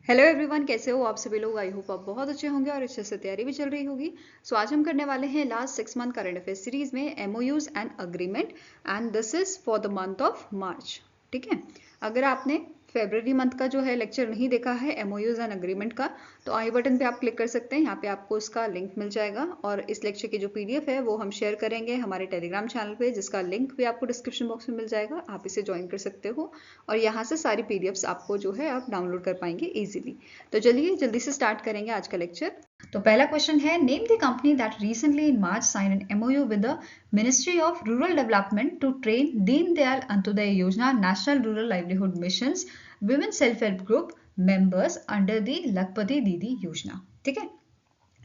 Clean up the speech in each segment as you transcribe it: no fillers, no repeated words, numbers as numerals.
Hello everyone, कैसे हो आप सभी लोग। आई होप आप बहुत अच्छे होंगे और अच्छे से तैयारी भी चल रही होगी। सो आज हम करने वाले हैं last 6 month current affair series में MOUs and agreement, and this is for the month of March. ठीक है, अगर आपने फेब्रवरी मंथ का जो है लेक्चर नहीं देखा है एमओयूज एंड अग्रीमेंट का, तो आई बटन पे आप क्लिक कर सकते हैं। यहाँ पे आपको इसका लिंक मिल जाएगा और इस लेक्चर की जो पीडीएफ है वो हम शेयर करेंगे हमारे टेलीग्राम चैनल पे, जिसका लिंक भी आपको डिस्क्रिप्शन बॉक्स में मिल जाएगा। आप इसे ज्वाइन कर सकते हो और यहाँ से सारी पीडीएफ्स आपको जो है आप डाउनलोड कर पाएंगे इजीली। तो चलिए जल्दी से स्टार्ट करेंगे आज का लेक्चर। तो पहला क्वेश्चन है, name the company that recently in March sign an MOU with the ministry of rural development to train Deendayal Antyodaya Yojana national rural livelihood missions women self help group members under the Lakhpati Didi योजना। ठीक है,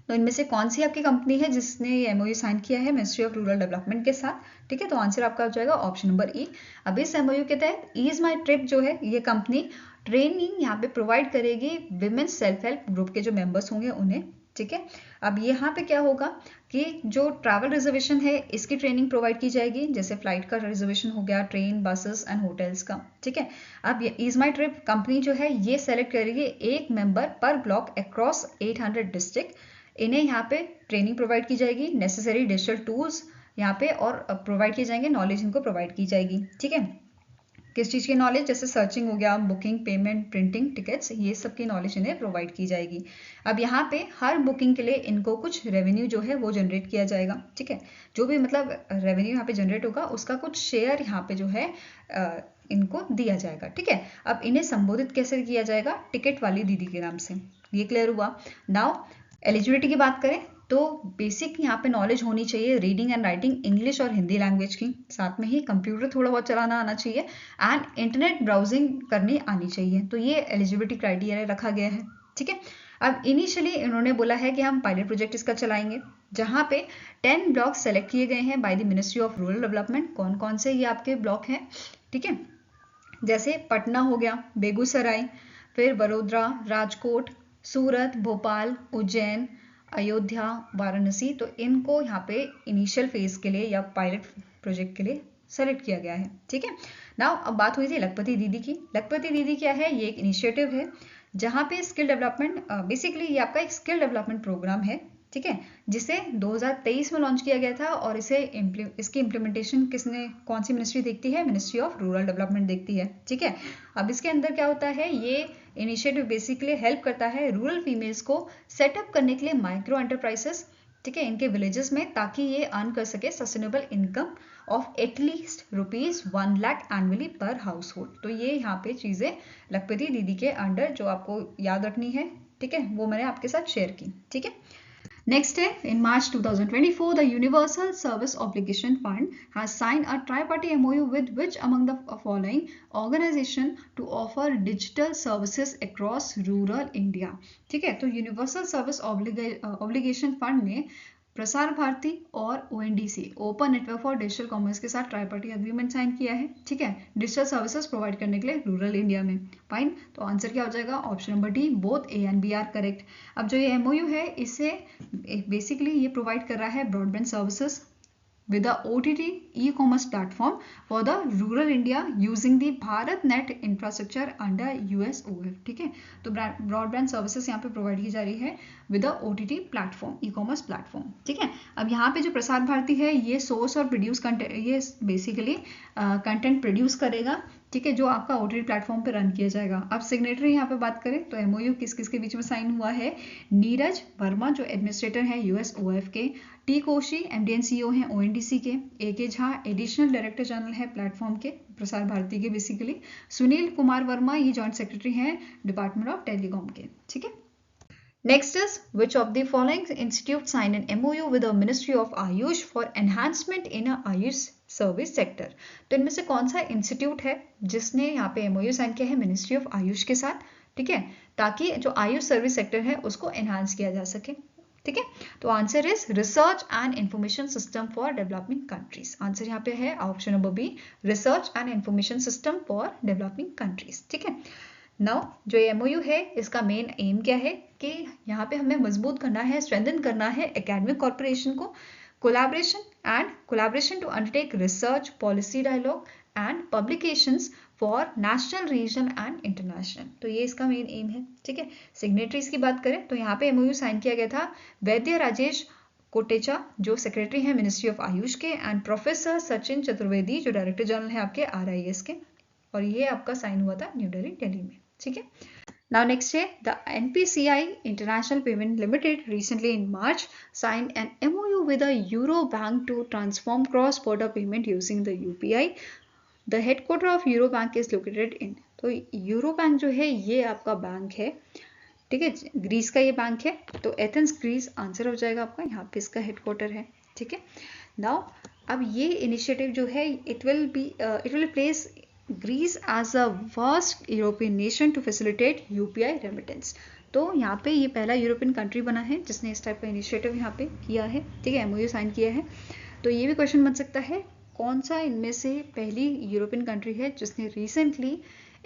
तो इनमें से कौन सी आपकी कंपनी है जिसने ये एमओयू साइन किया है मिनिस्ट्री ऑफ रूरल डेवलपमेंट के साथ। ठीक है, तो आंसर आपका हो जाएगा ऑप्शन नंबर ई। अब इस एमओयू के तहत ईज माई ट्रिप जो है ये कंपनी ट्रेनिंग यहाँ पे प्रोवाइड करेगी विमेन सेल्फ हेल्प ग्रुप के जो मेंबर्स होंगे उन्हें। ठीक है, अब यहाँ पे क्या होगा कि जो ट्रैवल रिजर्वेशन है इसकी ट्रेनिंग प्रोवाइड की जाएगी, जैसे फ्लाइट का रिजर्वेशन हो गया, ट्रेन, बसेस एंड होटल्स का। ठीक है, अब ये ईज माई ट्रिप कंपनी जो है ये सेलेक्ट करेगी एक मेंबर पर ब्लॉक अक्रॉस 800 डिस्ट्रिक्ट। इन्हें यहाँ पे ट्रेनिंग प्रोवाइड की जाएगी, नेसेसरी डिजिटल टूल्स यहाँ पे और प्रोवाइड किए जाएंगे, नॉलेज इनको प्रोवाइड की जाएगी। ठीक है, किस चीज़ की नॉलेज, जैसे सर्चिंग हो गया, बुकिंग, पेमेंट, प्रिंटिंग, टिकट्स, ये सब की नॉलेज इन्हें प्रोवाइड की जाएगी। अब यहाँ पे हर बुकिंग के लिए इनको कुछ रेवेन्यू जो है वो जनरेट किया जाएगा। ठीक है, जो भी मतलब रेवेन्यू यहाँ पे जनरेट होगा उसका कुछ शेयर यहाँ पे जो है इनको दिया जाएगा। ठीक है, अब इन्हें संबोधित कैसे किया जाएगा, टिकट वाली दीदी के नाम से। ये क्लियर हुआ। नाउ एलिजिबिलिटी की बात करें तो बेसिक यहाँ पे नॉलेज होनी चाहिए रीडिंग एंड राइटिंग इंग्लिश और हिंदी लैंग्वेज की, साथ में ही कंप्यूटर थोड़ा बहुत चलाना आना चाहिए एंड इंटरनेट ब्राउजिंग करनी आनी चाहिए। तो ये एलिजिबिलिटी क्राइटेरिया रखा गया है। ठीक है, अब इनिशियली इन्होंने बोला है कि हम पायलट प्रोजेक्ट इसका चलाएंगे, जहाँ पे 10 ब्लॉक सेलेक्ट किए गए हैं by the ministry of rural development. कौन कौन से ये आपके ब्लॉक हैं, ठीक है, जैसे पटना हो गया, बेगूसराय, फिर वडोदरा, राजकोट, सूरत, भोपाल, उज्जैन, अयोध्या, वाराणसी। तो इनको यहाँ पे इनिशियल फेज के लिए या पायलट प्रोजेक्ट के लिए सेलेक्ट किया गया है। ठीक है, नाउ अब बात हुई थी लखपति दीदी की। लखपति दीदी क्या है, ये एक इनिशिएटिव है जहाँ पे स्किल डेवलपमेंट, बेसिकली ये आपका एक स्किल डेवलपमेंट प्रोग्राम है। ठीक है, जिसे 2023 में लॉन्च किया गया था और इसकी इम्प्लीमेंटेशन कौन सी मिनिस्ट्री देखती है, मिनिस्ट्री ऑफ रूरल डेवलपमेंट देखती है। ठीक है, अब इसके अंदर क्या होता है, ये इनिशिएटिव बेसिकली हेल्प करता है रूरल फीमेल्स को सेटअप करने के लिए माइक्रो एंटरप्राइजेस, ठीक है, इनके विलेजेस में, ताकि ये अर्न कर सके sustainable income of at least ₹1 lakh annually पर हाउस होल्ड। तो ये यहाँ पे चीज़ें लखपति दीदी के अंडर जो आपको याद रखनी है, ठीक है, वो मैंने आपके साथ शेयर की। ठीक है, नेक्स्ट है, in March 2024, the Universal Service Obligation Fund has signed a tri-party MOU with which among the following organization to offer digital services across rural India। ठीक है, तो यूनिवर्सल सर्विस ऑब्लिगेशन फंड ने प्रसार भारती और ONDC, open network for digital commerce के साथ try party agreement sign किया है। ठीक है, डिजिटल सर्विसेज प्रोवाइड करने के लिए रूरल इंडिया में। फाइन, तो आंसर क्या हो जाएगा, option number D, both A and B are correct. अब जो ये एमओयू है इसे बेसिकली ये प्रोवाइड कर रहा है broadband services with the OTT e-commerce platform for the rural India using the BharatNet infrastructure under USOF। ठीक है, तो ब्रॉडबैंड सर्विसेज यहाँ पे प्रोवाइड की जा रही है with the OTT platform, e-commerce platform. ठीक है, अब यहाँ पे जो प्रसार भारती है ये सोर्स और प्रोड्यूस कंटेंट, ये बेसिकली कंटेंट प्रोड्यूस करेगा। ठीक है, जो आपका OTT प्लेटफॉर्म पे रन किया जाएगा। अब सिग्नेटरी यहाँ पे बात करें तो एमओयू किस किस के बीच में साइन हुआ है, नीरज वर्मा जो एडमिनिस्ट्रेटर है USOF के, टी कोशी एमडीएन सीईओ हैं ओएनडीसी के, A Jha additional director general है प्लेटफॉर्म के प्रसार भारती के बेसिकली, सुनील कुमार वर्मा ये जॉइंट सेक्रेटरी हैं डिपार्टमेंट ऑफ टेलीकॉम के। ठीक है, next is which of the following institute sign an MOU with the ministry of AYUSH for enhancement in AYUSH service sector. तो इनमें से कौन सा इंस्टीट्यूट है जिसने यहाँ पे एमओयू साइन किया है मिनिस्ट्री ऑफ आयुष के साथ, ठीक है, ताकि जो आयुष सर्विस सेक्टर है उसको एनहांस किया जा सके। ठीक है, तो answer is research and information system for developing countries. Answer यहाँ पे है option number B, research and information system for developing countries. ठीक है, नाउ जो एमओयू है इसका मेन एम क्या है कि यहाँ पे हमें मजबूत करना है, स्ट्रेंथन करना है एकेडमिक कॉर्पोरेशन को, collaboration to undertake research, policy dialogue and publications for national, regional and international. तो ये इसका मेन एम है। ठीक है, सिग्नेटरीज की बात करें तो यहाँ पे एमओयू साइन किया गया था वैद्य राजेश कोटेचा जो सेक्रेटरी हैं मिनिस्ट्री ऑफ आयुष के, एंड प्रोफेसर सचिन चतुर्वेदी जो डायरेक्टर जनरल हैं आपके RIS के, और ये आपका साइन हुआ था न्यू दिल्ली में। ठीक है, now next है the NPCI International Payment Limited recently in March signed an MOU with a Euro bank to transform cross-border payment using the UPI. The headquarter of Euro Bank is located in, तो euro bank जो है ये आपका bank है, ठीक है, Greece का ये बैंक है, तो एथेंस ग्रीस आंसर हो जाएगा आपका, यहाँ पे इसका हेडक्वार्टर है। ठीक है, नाउ अब ये इनिशिएटिव जो है it will place Greece as a first European nation to facilitate UPI remittance. तो यहाँ पे ये पहला यूरोपियन कंट्री बना है जिसने इस टाइप का इनिशिएटिव यहाँ पे किया है। ठीक है, MOU साइन किया है। तो ये भी क्वेश्चन बन सकता है कौन सा इनमें से पहली यूरोपियन कंट्री है जिसने recently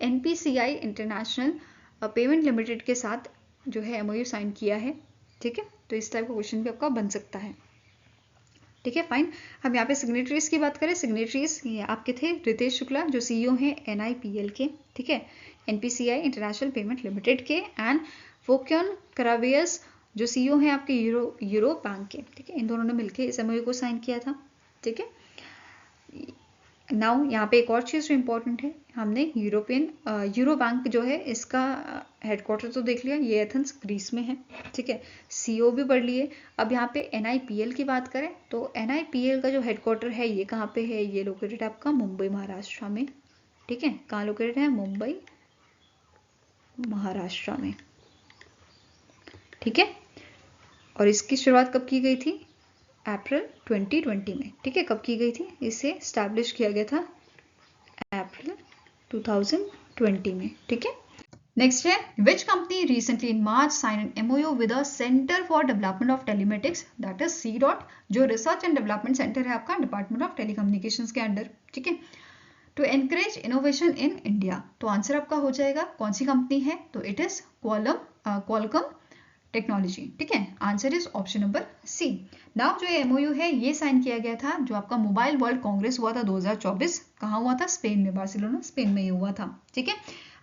NPCI international payment limited के साथ जो है MOU साइन किया है। ठीक है, तो इस टाइप का क्वेश्चन भी आपका बन सकता है। ठीक है, फाइन। हम यहाँ पे सिग्नेटरीज की बात करें, सिग्नेटरीज ये आपके थे रितेश शुक्ला जो CEO हैं NIPL के, ठीक है, NPCI इंटरनेशनल पेमेंट लिमिटेड के, एंड फोक्योन करावियस जो CEO हैं आपके यूरो बैंक के। ठीक है, इन दोनों ने मिलकर इस MOU को साइन किया था। ठीक है, नाउ यहाँ पे एक और चीज़ जो इम्पोर्टेंट है, हमने यूरो बैंक जो है इसका हेडक्वार्टर तो देख लिया, ये एथेंस ग्रीस में है। ठीक है, CO भी पढ़ लिए। अब यहाँ पे NIPL की बात करें तो NIPL का जो हेडक्वार्टर है ये कहाँ पे है, ये लोकेटेड है आपका मुंबई महाराष्ट्र में। ठीक है, कहाँ लोकेटेड है, मुंबई महाराष्ट्र में। ठीक है, और इसकी शुरुआत कब की गई थी, अप्रैल 2020 में। ठीक है, कब की गई थी, इसे स्टैब्लिश किया गया था अप्रैल 2020 में। ठीक है, नेक्स्ट है which company recently in March sign an MOU with a centre for development of telematics, that is CDOT, जो रिसर्च एंड डेवलपमेंट सेंटर है आपका डिपार्टमेंट ऑफ टेलीकम्युनिकेशंस के अंडर। ठीक है, to encourage innovation in India. तो answer आपका हो जाएगा कौन सी कंपनी है, तो इट इज क्वालकॉम टेक्नोलॉजी। ठीक है, answer is option number C। Now जो ये MOU है ये साइन किया गया था जो आपका मोबाइल वर्ल्ड कांग्रेस हुआ था 2024, कहाँ हुआ था, स्पेन में, बार्सिलोना स्पेन में ये हुआ था। ठीक है,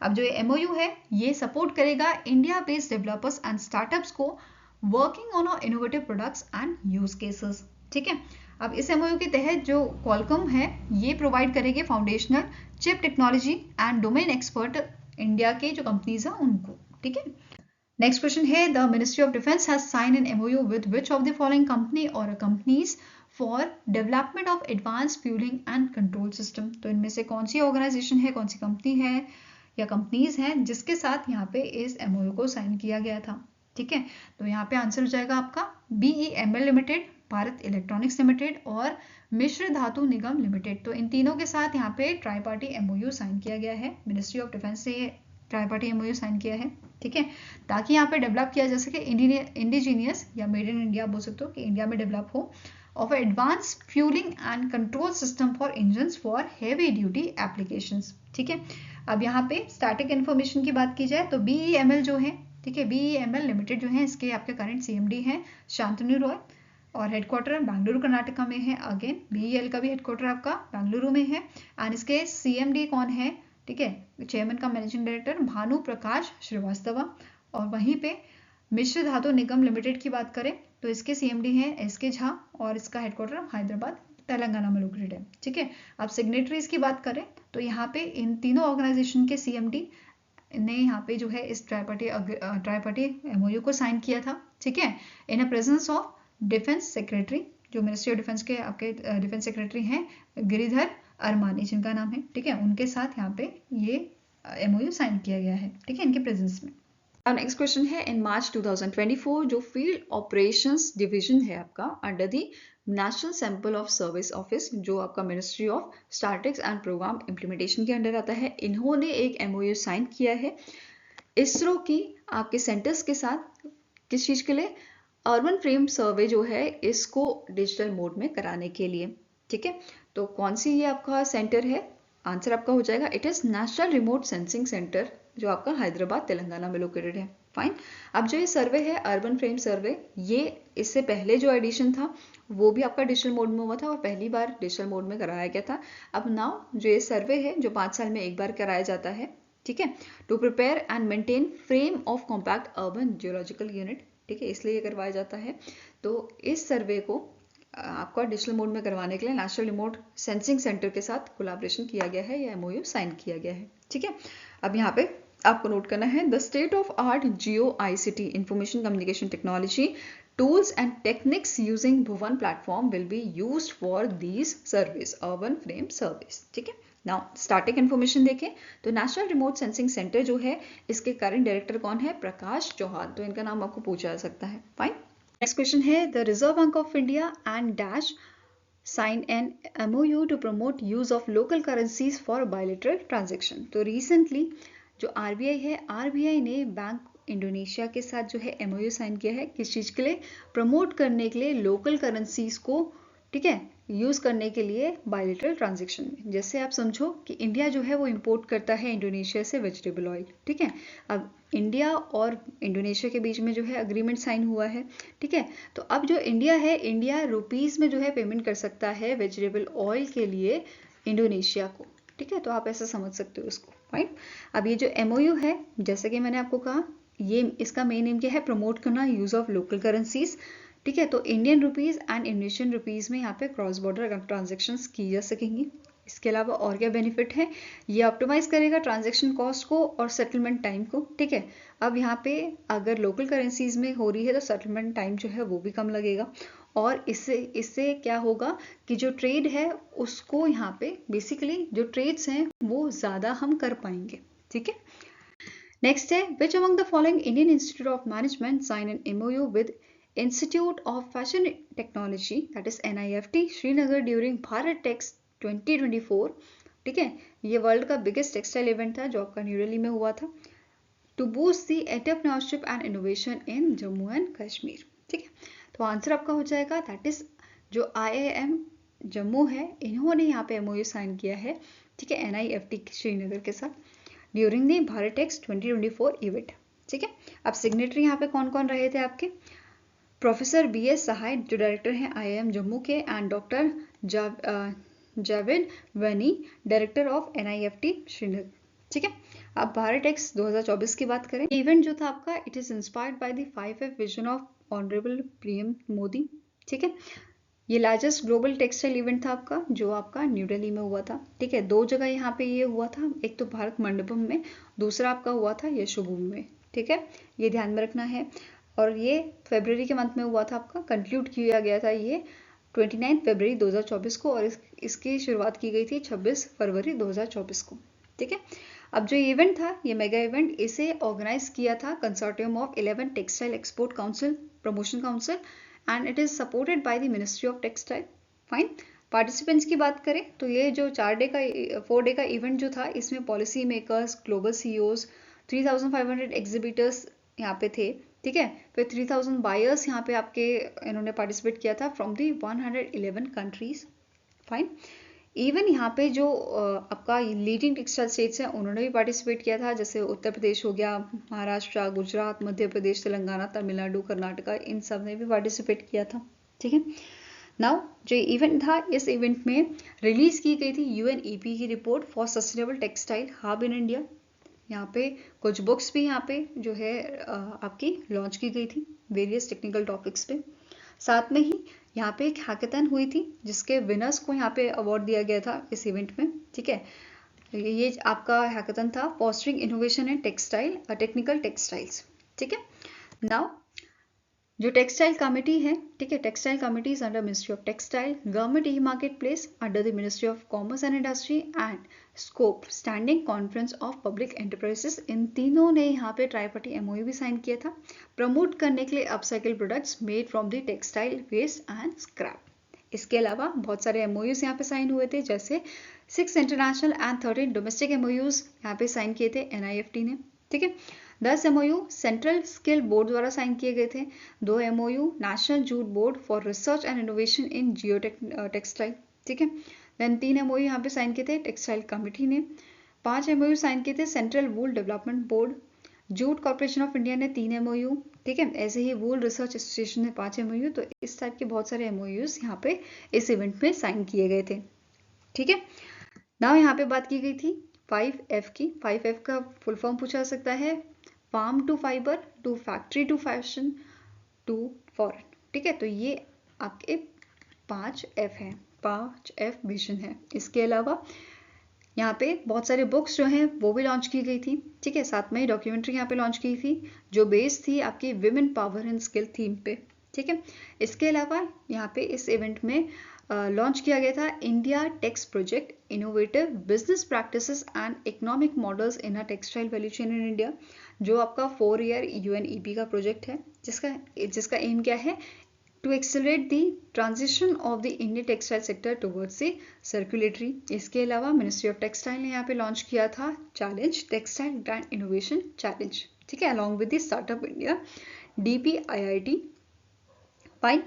अब जो ये MOU है ये सपोर्ट करेगा India based developers and startups को working on innovative products and use cases. ठीक है, अब इस MOU के तहत जो क्वालकॉम है ये प्रोवाइड करेगी foundational chip technology and domain expert India के जो कंपनीज हैं उनको। ठीक है, नेक्स्ट क्वेश्चन है the ministry of defence has sign an MOU with which of the following company और companies for development of advance fuelling and control system. तो इनमें से कौन सी ऑर्गेनाइजेशन है, कौन सी कंपनी है या कंपनीज हैं जिसके साथ यहाँ पे इस MOU को साइन किया गया था। ठीक है, तो यहाँ पे आंसर हो जाएगा आपका BEML limited, Bharat electronics limited और मिश्र धातु निगम लिमिटेड। तो इन तीनों के साथ यहाँ पे ट्राई पार्टी MOU साइन किया गया है, मिनिस्ट्री ऑफ डिफेंस से ट्राई पार्टी MOU साइन किया है। ठीक है, ताकि यहाँ पे डेवलप किया जा सके इंडिजीनियस या मेड इन इंडिया बोल सकते हो कि इंडिया में डेवलप हो of advance fuelling and control system for engines for heavy duty applications. ठीक है, अब यहाँ पे स्टैटिक इन्फॉर्मेशन की बात की जाए तो BEML जो है, ठीक है, BEML लिमिटेड जो है इसके आपके करंट CMD हैं शांतनु रॉय और हेडक्वार्टर बेंगलुरु कर्नाटका में है। अगेन BEL का भी हेडक्वार्टर आपका बेंगलुरु में है एंड इसके CMD कौन है, ठीक है, चेयरमैन का मैनेजिंग डायरेक्टर भानु प्रकाश श्रीवास्तव। और वहीं पे मिश्र धातु निगम लिमिटेड की बात करें तो इसके CMD हैं SK झा और इसका हेडक्वार्टर हैदराबाद तेलंगाना में लोकेटेड है। ठीक है, अब सिग्नेटरीज की बात करें तो यहाँ पे इन तीनों ऑर्गेनाइजेशन के CMD ने यहाँ पे जो है इस ट्राईपार्टी MOU को साइन किया था। ठीक है, in presence of defence secretary, जो मिनिस्ट्री ऑफ डिफेंस के आपके डिफेंस सेक्रेटरी हैं गिरिधर अरमानी जिनका नाम है। ठीक है, उनके साथ यहाँ पे ये MOU साइन किया गया है। ठीक है, इनके प्रेजेंस में। अब नेक्स्ट क्वेश्चन है इन मार्च 2024 जो फील्ड ऑपरेशंस डिवीजन है आपका under the national sample of service office जो आपका ministry of statistics and programme implementation के अंडर आता है, इन्होंने एक MOU साइन किया है इसरो की आपके सेंटर्स के साथ। किस चीज़ के लिए, अर्बन फ्रेम सर्वे जो है इसको डिजिटल मोड में कराने के लिए। ठीक है, तो कौन सी ये आपका सेंटर है, आंसर आपका हो जाएगा it is national remote sensing centre जो आपका हैदराबाद तेलंगाना में लोकेटेड है। फाइन। अब जो ये सर्वे है अर्बन फ्रेम सर्वे, ये इससे पहले जो एडिशन था वो भी आपका डिजिटल मोड में हुआ था और पहली बार डिजिटल मोड में कराया गया था। अब नाउ जो ये सर्वे है जो 5 साल में एक बार कराया जाता है, ठीक है, to prepare and maintain frame of compact urban geological unit, ठीक है, इसलिए करवाया जाता है। तो इस सर्वे को आपका डिजिटल मोड में करवाने के लिए नेशनल रिमोट सेंसिंग सेंटर के साथ कोलैबोरेशन किया गया है या एमओयू साइन किया गया है, ठीक है। अब यहाँ पे आपको नोट करना है, the state of art Jio ICT information communication technology tools and techniques using Bhuvan platform will be used for these surveys, urban frame surveys, ठीक है। नाउ स्टार्टिंग इन्फॉर्मेशन देखें तो नेशनल रिमोट सेंसिंग सेंटर जो है इसके current director कौन है, प्रकाश चौहान, तो इनका नाम आपको पूछा जा सकता है। फाइन। नेक्स्ट क्वेश्चन है, the Reserve Bank of India and dash sign an MOU to promote use of local currencies for bilateral transaction. तो रिसेंटली जो RBI है, RBI ने बैंक इंडोनेशिया के साथ जो है MOU साइन किया है, किस चीज़ के लिए, प्रमोट करने के लिए लोकल करेंसीज को, ठीक है, यूज़ करने के लिए बायलैटरल ट्रांजेक्शन में। जैसे आप समझो कि इंडिया जो है वो इंपोर्ट करता है इंडोनेशिया से वेजिटेबल ऑयल, ठीक है। अब इंडिया और इंडोनेशिया के बीच में जो है अग्रीमेंट साइन हुआ है, ठीक है। तो अब जो इंडिया है, इंडिया रुपीज़ में जो है पेमेंट कर सकता है वेजिटेबल ऑयल के लिए इंडोनेशिया को, ठीक है। तो आप ऐसा समझ सकते हो इसको। फाइन। अब ये जो MOU है, जैसे कि मैंने आपको कहा, ये इसका मेन एम क्या है, प्रमोट करना यूज ऑफ लोकल करेंसीज, ठीक है। तो Indian rupees and Indonesian rupees में यहाँ पे क्रॉस बॉर्डर ट्रांजेक्शन्स की जा सकेंगी। इसके अलावा और क्या बेनिफिट है, ये ऑप्टिमाइज करेगा ट्रांजेक्शन कॉस्ट को और सेटलमेंट टाइम को, ठीक है। अब यहाँ पे अगर लोकल करेंसीज में हो रही है तो सेटलमेंट टाइम जो है वो भी कम लगेगा और इससे क्या होगा कि जो ट्रेड है उसको यहाँ पे बेसिकली जो ट्रेड्स हैं वो ज़्यादा हम कर पाएंगे, ठीक है। नेक्स्ट है, which among the following Indian Institute of Management sign an MOU with Institute of Fashion Technology, that is NIFT, Srinagar during BharatEx 2024, ठीक है। ये वर्ल्ड का बिगेस्ट टेक्सटाइल इवेंट था जो आपका न्यू दिल्ली में हुआ था, to boost the entrepreneurship and innovation in Jammu and Kashmir, ठीक है। तो आंसर आपका हो जाएगा दैट इज जो IIM जम्मू है, इन्होंने यहाँ पे MOU साइन किया है, ठीक है, NIFT श्रीनगर के साथ ड्यूरिंग दी भारतेक्स 2024 इवेंट, ठीक है। अब सिग्नेटरी यहाँ पे कौन कौन रहे थे आपके, प्रोफेसर BS सहाय जो डायरेक्टर हैं IIM जम्मू के, and doctor Javed Vani director of NIFT Srinagar, ठीक है। अब भारतेक्स 2024 की बात करें, इवेंट जो था आपका, it is inspired by the 5F vision of honourable PM Modi, ठीक है। ये लार्जेस्ट ग्लोबल टेक्सटाइल इवेंट था आपका जो आपका न्यू दिल्ली में हुआ था, ठीक है। 2 जगह यहाँ पे ये हुआ था, एक तो भारत मंडपम में, दूसरा आपका हुआ था यशोभूमि में, ठीक है, ये ध्यान में रखना है। और ये फरवरी के मंथ में हुआ था आपका, कंक्लूड किया गया था ये 29 फरवरी 2024 को और इसकी शुरुआत की गई थी 26 फरवरी 2024 को, ठीक है। अब जो इवेंट था, ये मेगा इवेंट, इसे ऑर्गेनाइज किया था consortium of 11 textile export council promotion council and it is supported by the Ministry of Textile. Fine. Participants की बात करें तो ये जो 4 डे का इवेंट जो था, इसमें policy makers, global CEOs, 3500 exhibitors यहाँ पे थे, ठीक है। फिर 3000 बायर्स यहाँ पे आपके इन्होंने पार्टिसिपेट किया था from the 111 countries. Fine. Even यहाँ पे जो आपका लीडिंग टेक्सटाइल स्टेट्स हैं उन्होंने भी पार्टिसिपेट किया था, जैसे उत्तर प्रदेश हो गया, महाराष्ट्र, गुजरात, मध्य प्रदेश, तेलंगाना, तमिलनाडु, कर्नाटका, इन सब ने भी पार्टिसिपेट किया था, ठीक है। नाउ जो इवेंट था, इस इवेंट में रिलीज की गई थी UNEP की report for sustainable textile hub in India. यहाँ पे कुछ बुक्स भी यहाँ पे जो है आपकी लॉन्च की गई थी वेरियस टेक्निकल टॉपिक्स पे। साथ में ही यहाँ पे एक हैकेथन हुई थी जिसके विनर्स को यहाँ पे अवार्ड दिया गया था इस इवेंट में, ठीक है। ये आपका हैकेथन था fostering innovation in textile technical textiles, ठीक है। नाउ जो टेक्सटाइल कमेटी है, ठीक है, textile committee is under ministry of textile, government e market place under the ministry of commerce and industry and scope standing conference of public enterprises, इन तीनों ने यहाँ पे ट्राईपार्टी MOU भी साइन किया था प्रमोट करने के लिए upcycle products made from the textile waste and scrap. इसके अलावा बहुत सारे MOUs यहाँ पे साइन हुए थे, जैसे 6 इंटरनेशनल एंड 13 डोमेस्टिक MOUs यहाँ पे साइन किए थे NIFT ने, ठीक है। 10 MOU सेंट्रल स्किल बोर्ड द्वारा साइन किए गए थे, 2 MOU national jute board for research and innovation in Jio textile, ठीक है। देन 3 MOU यहाँ पे साइन किए थे टेक्सटाइल कमेटी ने, 5 MOU साइन किए थे central wool development board, jute corporation of India ने 3 MOU, ठीक है, ऐसे ही वूल रिसर्च एसोसिएशन ने 5 MOU। तो इस टाइप के बहुत सारे MOUs यहाँ पे इस इवेंट में साइन किए गए थे, ठीक है। नाउ यहाँ पे बात की गई थी 5F की। 5F का फुल फॉर्म पूछा जा सकता है, farm to fibre, to factory to fashion, to foreign, ठीक है। तो ये आपके 5F हैं, 5F विजन है। इसके अलावा यहाँ पे बहुत सारे बुक्स जो हैं वो भी लॉन्च की गई थी, ठीक है। साथ में ही डॉक्यूमेंट्री यहाँ पे लॉन्च की थी जो बेस्ड थी आपकी women power and skill theme पे, ठीक है। इसके अलावा यहाँ पे इस इवेंट में लॉन्च किया गया था India tex project, innovative business practices and economic models in a textile value chain in India, जो आपका 4 ईयर UNEP का प्रोजेक्ट है, जिसका एम क्या है, to accelerate the transition of the Indian textile sector towards the circularity। इसके अलावा ministry of textile ने यहाँ पे लॉन्च किया था challenge, textile brand innovation challenge, ठीक है, along with the startup India DPIIT। Fine.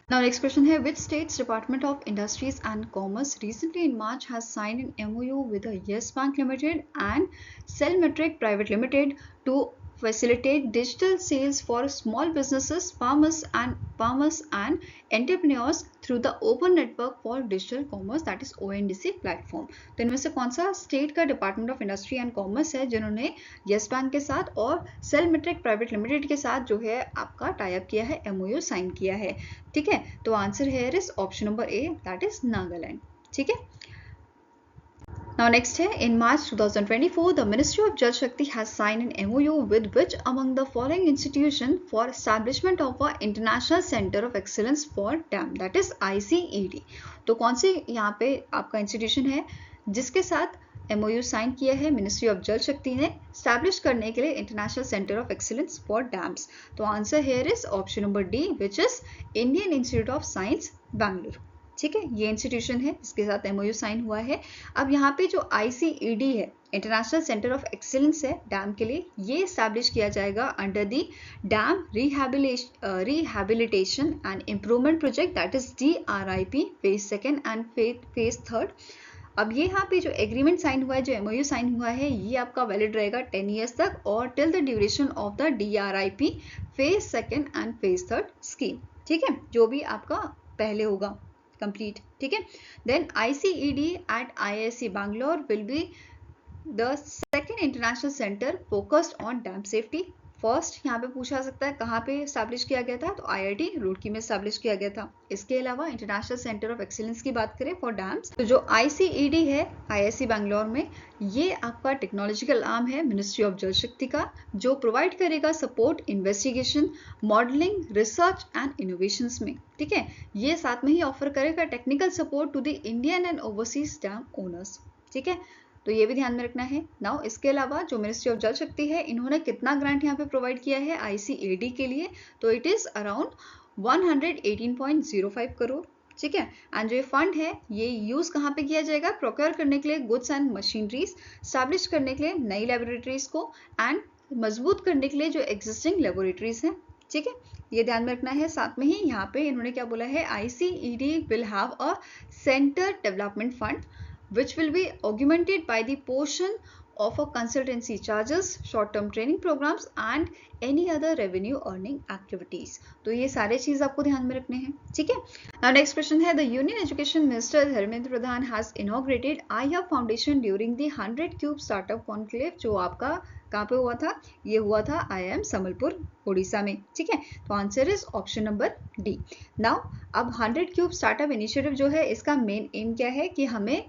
Now next question है, which state's Department of Industries and Commerce recently in March has signed an MOU with the Yes Bank Limited and Cellmetric Private Limited to facilitate digital sales for small businesses, farmers and entrepreneurs through the Open Network for Digital Commerce, that is ONDC platform। तो इनमें से कौन सा state का department of industry and commerce है जिन्होंने yes bank के साथ और सेलमेट्रिक प्राइवेट लिमिटेड के साथ जो है आपका टाई अप किया है, MOU साइन किया है, ठीक है। तो answer here is option number A, that is Nagaland, ठीक है। Now next है, in March 2024, the Ministry of Jal Shakti has signed an MOU with which among the following institution for establishment of a International Center of Excellence for Dam, that is ICED। तो कौन से यहाँ पे आपका institution है जिसके साथ MOU sign किया है मिनिस्ट्री ऑफ जल शक्ति ने स्टैब्लिश करने के लिए international centre of excellence for dams. तो answer here is option number D, which is Indian institute of science Bangalore, ठीक है। ये इंस्टीट्यूशन है जिसके साथ MOU साइन हुआ है। अब यहाँ पे जो ICED है, इंटरनेशनल सेंटर ऑफ एक्सीलेंस है डैम के लिए, ये स्टैब्लिश किया जाएगा under the dam rehabilitation and improvement project, that is DRIP phase 2 and phase 3। अब ये यहाँ पे जो एग्रीमेंट साइन हुआ है, जो MOU साइन हुआ है, ये आपका वैलिड रहेगा 10 ईयर्स तक और till the duration of the DRIP phase 2 and phase 3 scheme, ठीक है, जो भी आपका पहले होगा कंप्लीट, ठीक है। Then ICED at IISc Bangalore will be the second international centre focused on dam safety. First यहाँ पे पूछा जा सकता है कहाँ पे स्टैब्लिश किया गया था, तो IIT रुड़की में स्टैब्लिश किया गया था। इसके अलावा इंटरनेशनल सेंटर ऑफ एक्सीलेंस की बात करें फॉर डैम्स, तो जो ICED है IISc बैंगलोर में, ये आपका टेक्नोलॉजिकल आर्म है मिनिस्ट्री ऑफ जल शक्ति का, जो प्रोवाइड करेगा support investigation, modelling, research and innovations में, ठीक है। ये साथ में ही ऑफर करेगा technical support to the Indian and overseas dam owners, ठीक है। तो ये भी ध्यान में रखना है। नाउ इसके अलावा जो मिनिस्ट्री ऑफ जल शक्ति है, इन्होंने कितना ग्रांट यहाँ पे प्रोवाइड किया है ICED के लिए, तो इट इज अराउंड 118.05 करोड़, ठीक है। एंड जो ये फंड है ये यूज कहाँ पे किया जाएगा, प्रोक्योर करने के लिए गुड्स एंड मशीनरीज, स्टैब्लिश करने के लिए नई लेबोरेटरीज को एंड मजबूत करने के लिए जो एग्जिस्टिंग लेबोरेटरीज हैं, ठीक है, ये ध्यान में रखना है। साथ में ही यहाँ पे इन्होंने क्या बोला है, ICED will have a centre development fund which will be augmented by the portion of a consultancy charges, short-term training programs and any other revenue earning activities। तो ये सारे चीज आपको ध्यान में रखने हैं, ठीक है। Now next question है, the Union Education Minister Dharmendra Pradhan has inaugurated iHub Foundation during the 100 Cube Startup Conclave, जो आपका कहाँ पे हुआ था, ये हुआ था IIM संबलपुर उड़ीसा में, ठीक है। तो answer is option number D। Now अब 100 क्यूब स्टार्टअप इनिशिएटिव जो है, इसका मेन एम क्या है कि हमें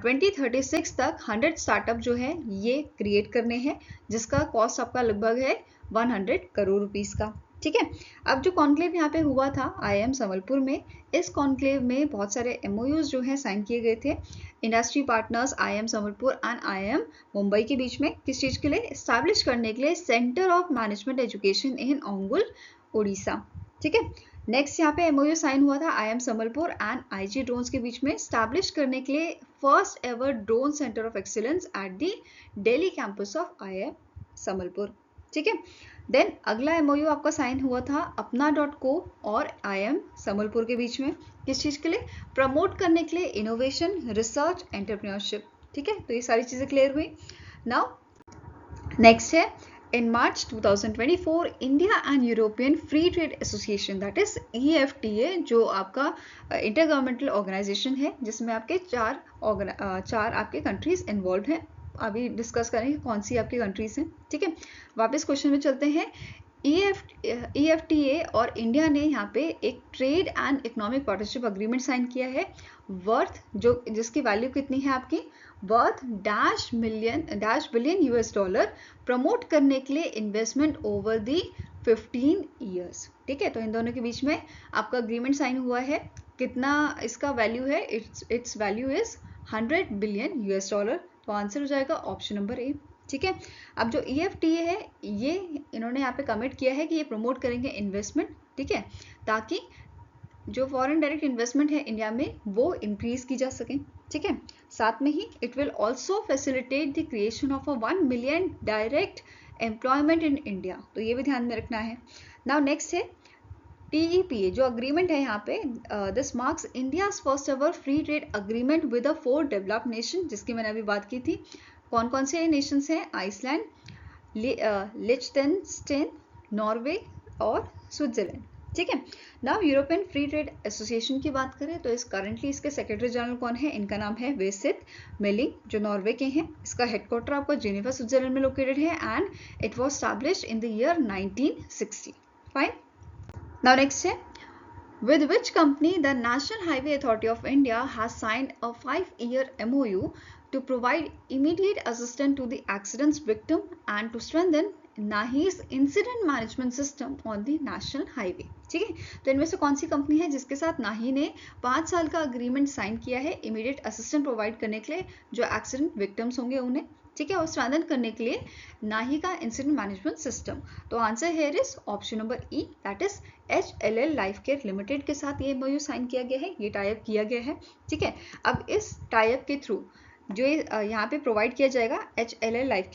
2036 तक 100 स्टार्टअप जो है ये क्रिएट करने हैं, जिसका कॉस्ट आपका लगभग है 100 करोड़ रुपीस का, ठीक है। अब जो कॉन्क्लेव यहाँ पे हुआ था IIM संबलपुर में, इस कॉन्क्लेव में बहुत सारे MOUs जो है साइन किए गए थे industry partners IIM Sambalpur and IIM Mumbai के बीच में, किस चीज के लिए, एस्टैब्लिश करने के लिए centre of management education in Angul Orissa, ठीक है। नेक्स्ट यहाँ पे MOU साइन हुआ था IIM Sambalpur and IG drones के बीच में, स्टैब्लिश करने के लिए first ever drone centre of excellence at the Delhi campus of IIM Sambalpur, ठीक है। देन अगला MOU आपका साइन हुआ था अपना.co और IIM संबलपुर के बीच में, किस चीज के लिए, प्रमोट करने के लिए इनोवेशन, रिसर्च, एंटरप्रेन्योरशिप, ठीक है। तो ये सारी चीजें क्लियर हुई। नाउ नेक्स्ट है In March 2024, India and European Free Trade Association, that is EFTA, जो आपका इंटरगवर्नमेंटल ऑर्गेनाइजेशन है जिसमें आपके चार आपके कंट्रीज इन्वॉल्व हैं. अभी डिस्कस करेंगे कौन सी आपकी कंट्रीज हैं. ठीक है, वापस क्वेश्चन में चलते हैं. EFTA और इंडिया ने यहाँ पे एक trade and economic partnership agreement sign किया है वर्थ जिसकी वैल्यू कितनी है आपकी वर्थ $बिलियन US प्रमोट करने के लिए इन्वेस्टमेंट ओवर दी 15 ईयर्स. ठीक है, तो इन दोनों के बीच में आपका अग्रीमेंट साइन हुआ है. कितना इसका वैल्यू है? It's value is $100 billion US. तो आंसर हो जाएगा ऑप्शन नंबर ए. ठीक है, अब जो EFTA है ये इन्होंने यहाँ पे कमिट किया है कि ये प्रमोट करेंगे इन्वेस्टमेंट. ठीक है, ताकि जो फॉरेन डायरेक्ट इन्वेस्टमेंट है इंडिया में वो इंक्रीज की जा सके. ठीक है, साथ में ही it will also facilitate the creation of 1 million direct employment in India. तो ये भी ध्यान में रखना है. नाउ नेक्स्ट है TEPA जो अग्रीमेंट है यहाँ पे. This marks India's first ever free trade agreement with 4 developed nation, जिसकी मैंने अभी बात की थी. कौन कौन से नेशंस हैं? आइसलैंड, लिechtenstein, नॉर्वे और स्विट्जरलैंड. ठीक है, now European free trade association की बात करें तो करंटली इसके सेक्रेटरी जनरल कौन है? इनका नाम है वेसित मेलिंग जो नॉर्वे के हैं. इसका हेडक्वार्टर आपका जेनेवा स्विट्जरलैंड में लोकेटेड है and it was established in the year 1960. Fine. Now next है with which company the National Highway Authority of India has signed a 5-year MOU to provide immediate assistance to the accidents victim and to strengthen NAHI's incident management system on the national highway. ठीक है, तो इनमें से कौन सी company है जिसके साथ नाही ने 5 साल का अग्रीमेंट साइन किया है इमीडिएट असिस्टेंट प्रोवाइड करने के लिए जो एक्सीडेंट विक्टिम्स होंगे उन्हें. ठीक है, और स्ट्रेंथन करने के लिए नाही का इंसिडेंट मैनेजमेंट सिस्टम. तो answer here is option number E, that is HLL life care limited के साथ ये MOU साइन किया गया है, ये टाइप किया गया है. ठीक है, अब इस टाइप के थ्रू जो यहाँ पे प्रोवाइड किया जाएगा HLL लाइफ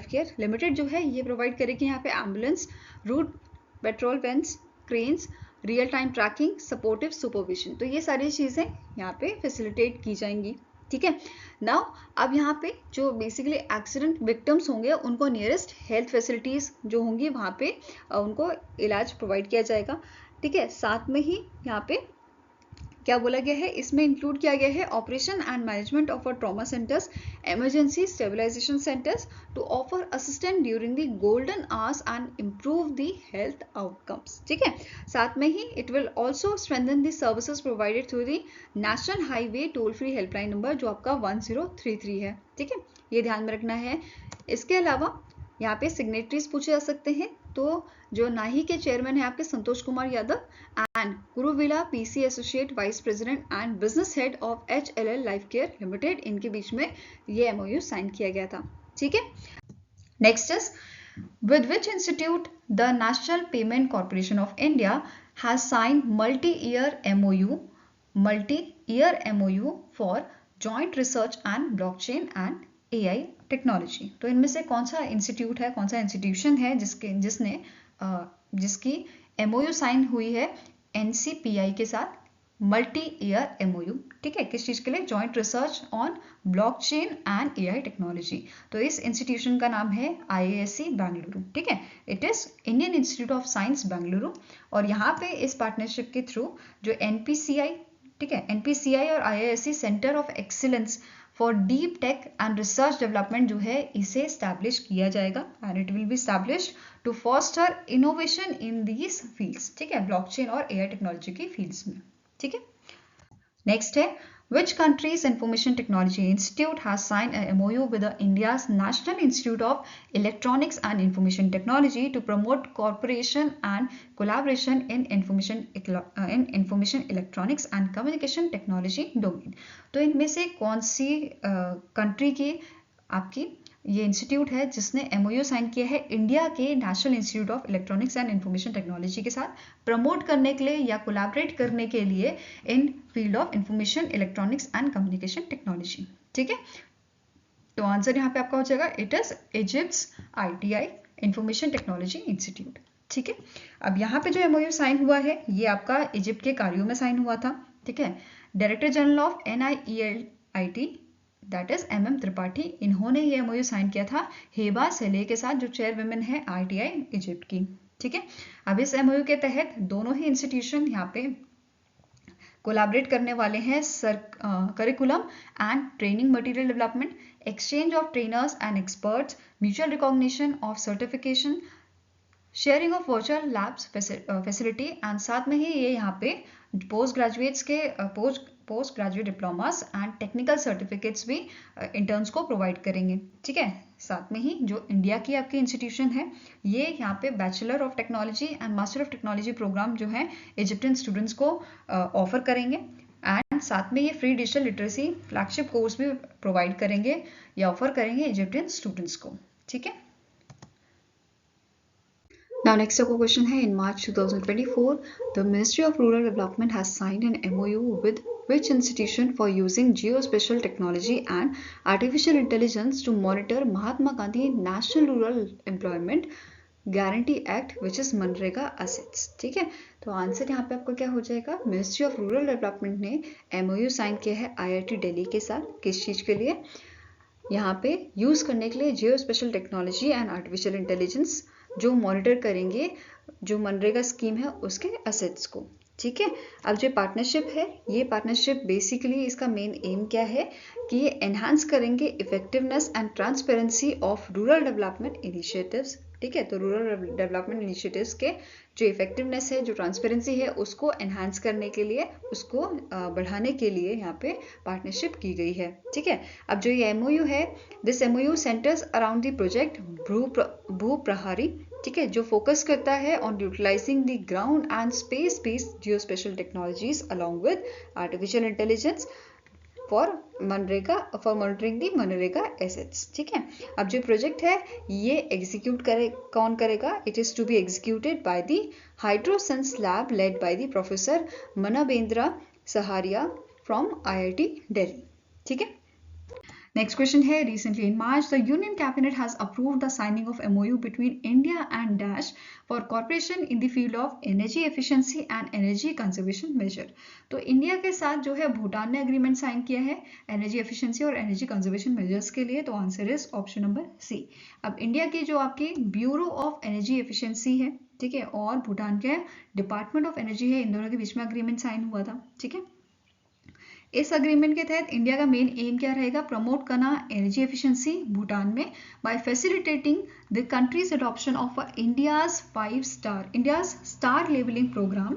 केयर लिमिटेड जो है ये प्रोवाइड करेगी यहाँ पे ambulance, route patrol vans, cranes, real time tracking, supportive supervision. तो ये सारी चीज़ें यहाँ पे फैसिलिटेट की जाएंगी. ठीक है, नाउ अब यहाँ पे जो बेसिकली एक्सीडेंट विक्टिम्स होंगे उनको नियरेस्ट हेल्थ फैसिलिटीज़ जो होंगी वहाँ पे उनको इलाज प्रोवाइड किया जाएगा. ठीक है, साथ में ही यहाँ पे क्या बोला गया है, इसमें इंक्लूड किया गया है operation and management of trauma centres, emergency stabilisation centres to offer assistant during the golden hours and improve the health outcomes. ठीक है, साथ में ही it will also strengthen the services provided through the national highway toll free helpline number जो आपका 1033 है. ठीक है, ये ध्यान में रखना है. इसके अलावा यहाँ पे सिग्नेटरीज पूछे जा सकते हैं. तो जो नाही के चेयरमैन है आपके Santosh Kumar Yadav and Guruvila PC associate vice president and business head of HLL life care limited, इनके बीच में ये MOU साइन किया गया था. ठीक है, next is with which institute the national payment corporation of India has sign multi year MOU for joint research and blockchain and AI technology. तो इनमें से कौन सा इंस्टीट्यूट है, कौन सा इंस्टीट्यूशन है जिसकी MOU साइन हुई है NCPI के साथ मल्टी-ईयर MOU. ठीक है, किस चीज़ के लिए? Joint research on blockchain and AI technology. तो इस इंस्टीट्यूशन का नाम है IISc बेंगलुरु. ठीक है, it is Indian institute of science Bengaluru. और यहाँ पे इस पार्टनरशिप के थ्रू जो NPCI, ठीक है, NPCI और IISc centre of excellence for deep tech and research development जो है इसे एस्टैब्लिश किया जाएगा and it will be established to foster innovation in these fields. ठीक है, ब्लॉकचेन और AI टेक्नोलॉजी की फील्ड्स में. ठीक है, नेक्स्ट है which country's information technology institute has signed a MOU with the India's National Institute of Electronics and Information Technology to promote cooperation and collaboration in information electronics and communication technology domain. तो इनमें से कौन सी country की आपकी ये institute है जिसने MOU sign किया है इंडिया के national institute of electronics and information technology के साथ प्रमोट करने के लिए या कोलैबोरेट करने के लिए in field of information electronics and communication technology. ठीक है, तो आंसर यहाँ पे आपका हो जाएगा it is Egypt's ITI information technology institute. ठीक है, अब यहाँ पे जो MOU साइन हुआ है ये आपका इजिप्ट के कायरो में साइन हुआ था. ठीक है, director general of NIELIT that is MM Tripathi. इन्होंने ये MOU साइन किया था हेबा सलेह के साथ, जो चेयरवुमेन है ITI इजिप्ट की। ठीक है, अब इस MOU के तहत दोनों ही इंस्टीट्यूशन यहाँ पे कोलैबोरेट करने वाले हैं curriculum and training material development, exchange of trainers and experts, mutual recognition of certification, sharing of virtual labs facility and साथ में ही ये यहाँ पे पोस्ट ग्रेजुएट्स के post graduate diplomas and technical certificates भी इंटर्न्स को प्रोवाइड करेंगे। ठीक है, साथ में ही जो इंडिया की आपकी इंस्टीट्यूशन है ये यहाँ पे bachelor of technology and master of technology programme जो है इजिप्टियन स्टूडेंट्स को ऑफर करेंगे एंड साथ में ये free digital literacy flagship course भी प्रोवाइड करेंगे या ऑफर करेंगे इजिप्टियन स्टूडेंट्स को। ठीक है, now next up question है, in March 2024 the Ministry of Rural Development has signed an MOU with which institution for using geospatial technology and artificial intelligence to monitor Mahatma Gandhi National Rural Employment Guarantee Act which is MNREGA assets। ठीक है, तो answer यहाँ पे आपका क्या हो जाएगा, ministry of rural development ने MOU साइन किया है IIT दिल्ली के साथ। किस चीज़ के लिए, यहाँ पे यूज़ करने के लिए geo spatial technology and artificial intelligence जो मॉनिटर करेंगे जो मनरेगा स्कीम है उसके असेट्स को। ठीक है, अब जो पार्टनरशिप है ये पार्टनरशिप बेसिकली इसका मेन एम क्या है कि ये एनहांस करेंगे effectiveness and transparency of rural development initiatives. ठीक है, तो रूरल डेवलपमेंट इनिशिएटिव्स के जो इफेक्टिवनेस है, जो ट्रांसपेरेंसी है, उसको एनहांस करने के लिए, उसको बढ़ाने के लिए यहाँ पे पार्टनरशिप की गई है। ठीक है, अब जो ये MOU है, this MOU centres around the project Bhu Prahari. ठीक है, जो फोकस करता है on utilising the ground and space based geo spatial technologies along with artificial intelligence for monitoring the MNREGA assets. ठीक है, अब जो प्रोजेक्ट है ये एग्जीक्यूट कौन करेगा, it is to be executed by the Hydrosense lab led by the professor Manvendra Saharia from IIT Delhi. ठीक है, नेक्स्ट क्वेश्चन है, recently in March the Union Cabinet has approved the signing of MOU between India and Dash for cooperation in the field of energy efficiency and energy conservation measure। तो India के साथ जो है भूटान ने agreement sign किया है energy efficiency और energy conservation measures के लिए, तो answer is option number C. अब इंडिया की जो आपकी ब्यूरो ऑफ एनर्जी एफिशिएंसी है, ठीक है, और भूटान के डिपार्टमेंट ऑफ एनर्जी है, इन दोनों के बीच में अग्रीमेंट साइन हुआ था। ठीक है, इस अग्रीमेंट के तहत इंडिया का मेन एम क्या रहेगा, प्रमोट करना एनर्जी एफिशिएंसी भूटान में by facilitating the country's adoption of India's star labelling programme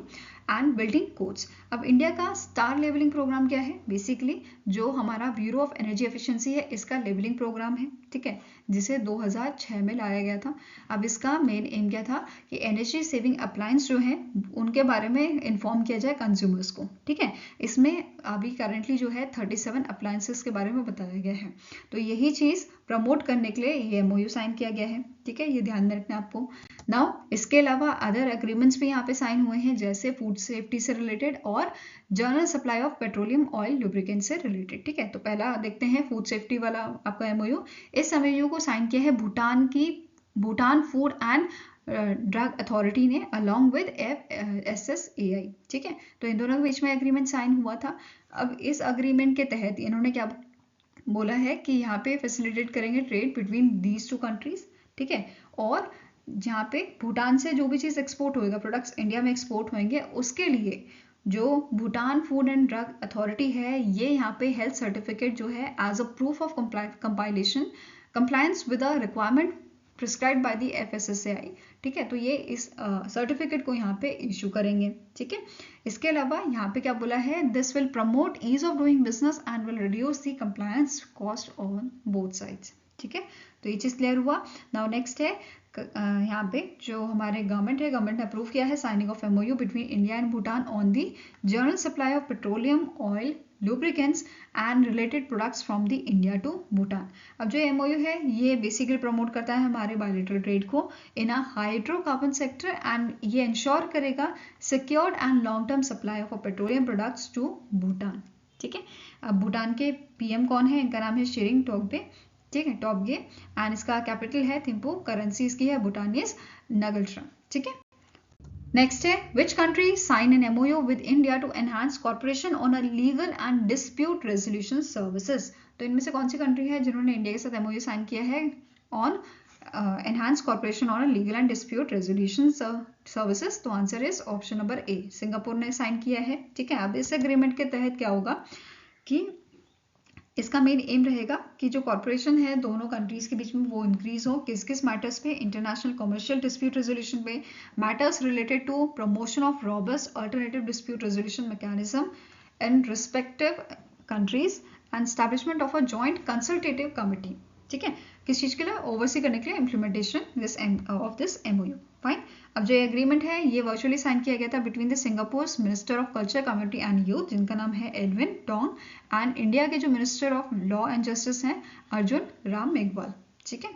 and building codes. अब इंडिया का स्टार लेवलिंग प्रोग्राम क्या है, बेसिकली जो हमारा ब्यूरो ऑफ एनर्जी एफिशिएंसी है इसका लेवलिंग प्रोग्राम है। ठीक है, जिसे 2006 में लाया गया था। अब इसका मेन एम क्या था कि एनर्जी सेविंग अप्लायंस जो हैं उनके बारे में इन्फॉर्म किया जाए कंज्यूमर्स को। ठीक है, इसमें अभी करंटली जो है 37 अप्लायंसेस के बारे में बताया गया है। तो यही चीज़ प्रमोट करने के लिए ये MOU साइन किया गया है। ठीक है, ये ध्यान में रखना आपको। नाउ इसके अलावा अदर एग्रीमेंट्स भी यहाँ पे साइन हुए हैं, जैसे फूड सेफ्टी से रिलेटेड और general supply of petroleum oil lubricant से रिलेटेड। ठीक है, तो पहला देखते हैं फूड सेफ्टी वाला आपका MOU। इस MOU को साइन किया है Bhutan food and drug authority ने अलॉन्ग विद FSSAI। ठीक है, तो इन दोनों के बीच में एग्रीमेंट साइन हुआ था। अब इस अग्रीमेंट के तहत इन्होंने क्या बोला है कि यहाँ पे फैसिलिटेट करेंगे trade between these two countries. ठीक है, और जहाँ पे भूटान से जो भी चीज़ एक्सपोर्ट होएगा, प्रोडक्ट्स इंडिया में एक्सपोर्ट होंगे, उसके लिए जो Bhutan food and drug authority है ये यहाँ पे हेल्थ सर्टिफिकेट जो है as a proof of compliance with a requirement prescribed by the FSSAI। ठीक है, तो ये इस सर्टिफिकेट को यहाँ पे इशू करेंगे। ठीक है, इसके अलावा यहाँ पे क्या बोला है, this will promote ease of doing business and will reduce the compliance cost on both sides. ठीक है, तो ये चीज़ क्लियर हुआ। नाउ नेक्स्ट है यहाँ पे जो हमारे गवर्नमेंट है, गवर्नमेंट ने अप्रूव किया है signing of MOU between India and Bhutan on the general supply of petroleum oil lubricants and related products from the India to Bhutan. अब जो MOU है ये बेसिकली प्रमोट करता है हमारे बायलैटरल ट्रेड को in a hydrocarbon sector and ये ensure करेगा secured and long term supply of petroleum products to Bhutan. ठीक है, अब भूटान के PM कौन है, इनका नाम है शेरिंग टोब्गे। ठीक है, टोब्गे, एंड इसका कैपिटल है थिम्पू, करेंसी इसकी है भूटानीज नगल्ट्रा। ठीक है, नेक्स्ट है which country sign an MOU with India to enhance corporation on a legal and dispute resolution services. तो इनमें से कौन सी कंट्री है जिन्होंने इंडिया के साथ एमओयू साइन किया है on enhance corporation on legal and dispute resolution services? तो answer is option number A, Singapore ने साइन किया है। ठीक है, अब इस एग्रीमेंट के तहत क्या होगा कि इसका मेन एम रहेगा कि जो कॉर्पोरेशन है दोनों कंट्रीज के बीच में वो इंक्रीज हो। किस किस मैटर्स पे? इंटरनेशनल कमर्शियल डिस्प्यूट रेजोल्यूशन पे, matters related to promotion of robust alternative dispute resolution mechanism in respective countries and establishment of a joint consultative committee. ठीक है, किस चीज के लिए? ओवरसी करने के लिए implementation of this MOU. Fine, अब जो एग्रीमेंट है ये वर्चुअली साइन किया गया था between the Singapore minister of culture, community and youth, जिनका नाम है एडविन टोंग, एंड इंडिया के जो minister of law and justice हैं अर्जुन राम मेघवाल। ठीक है,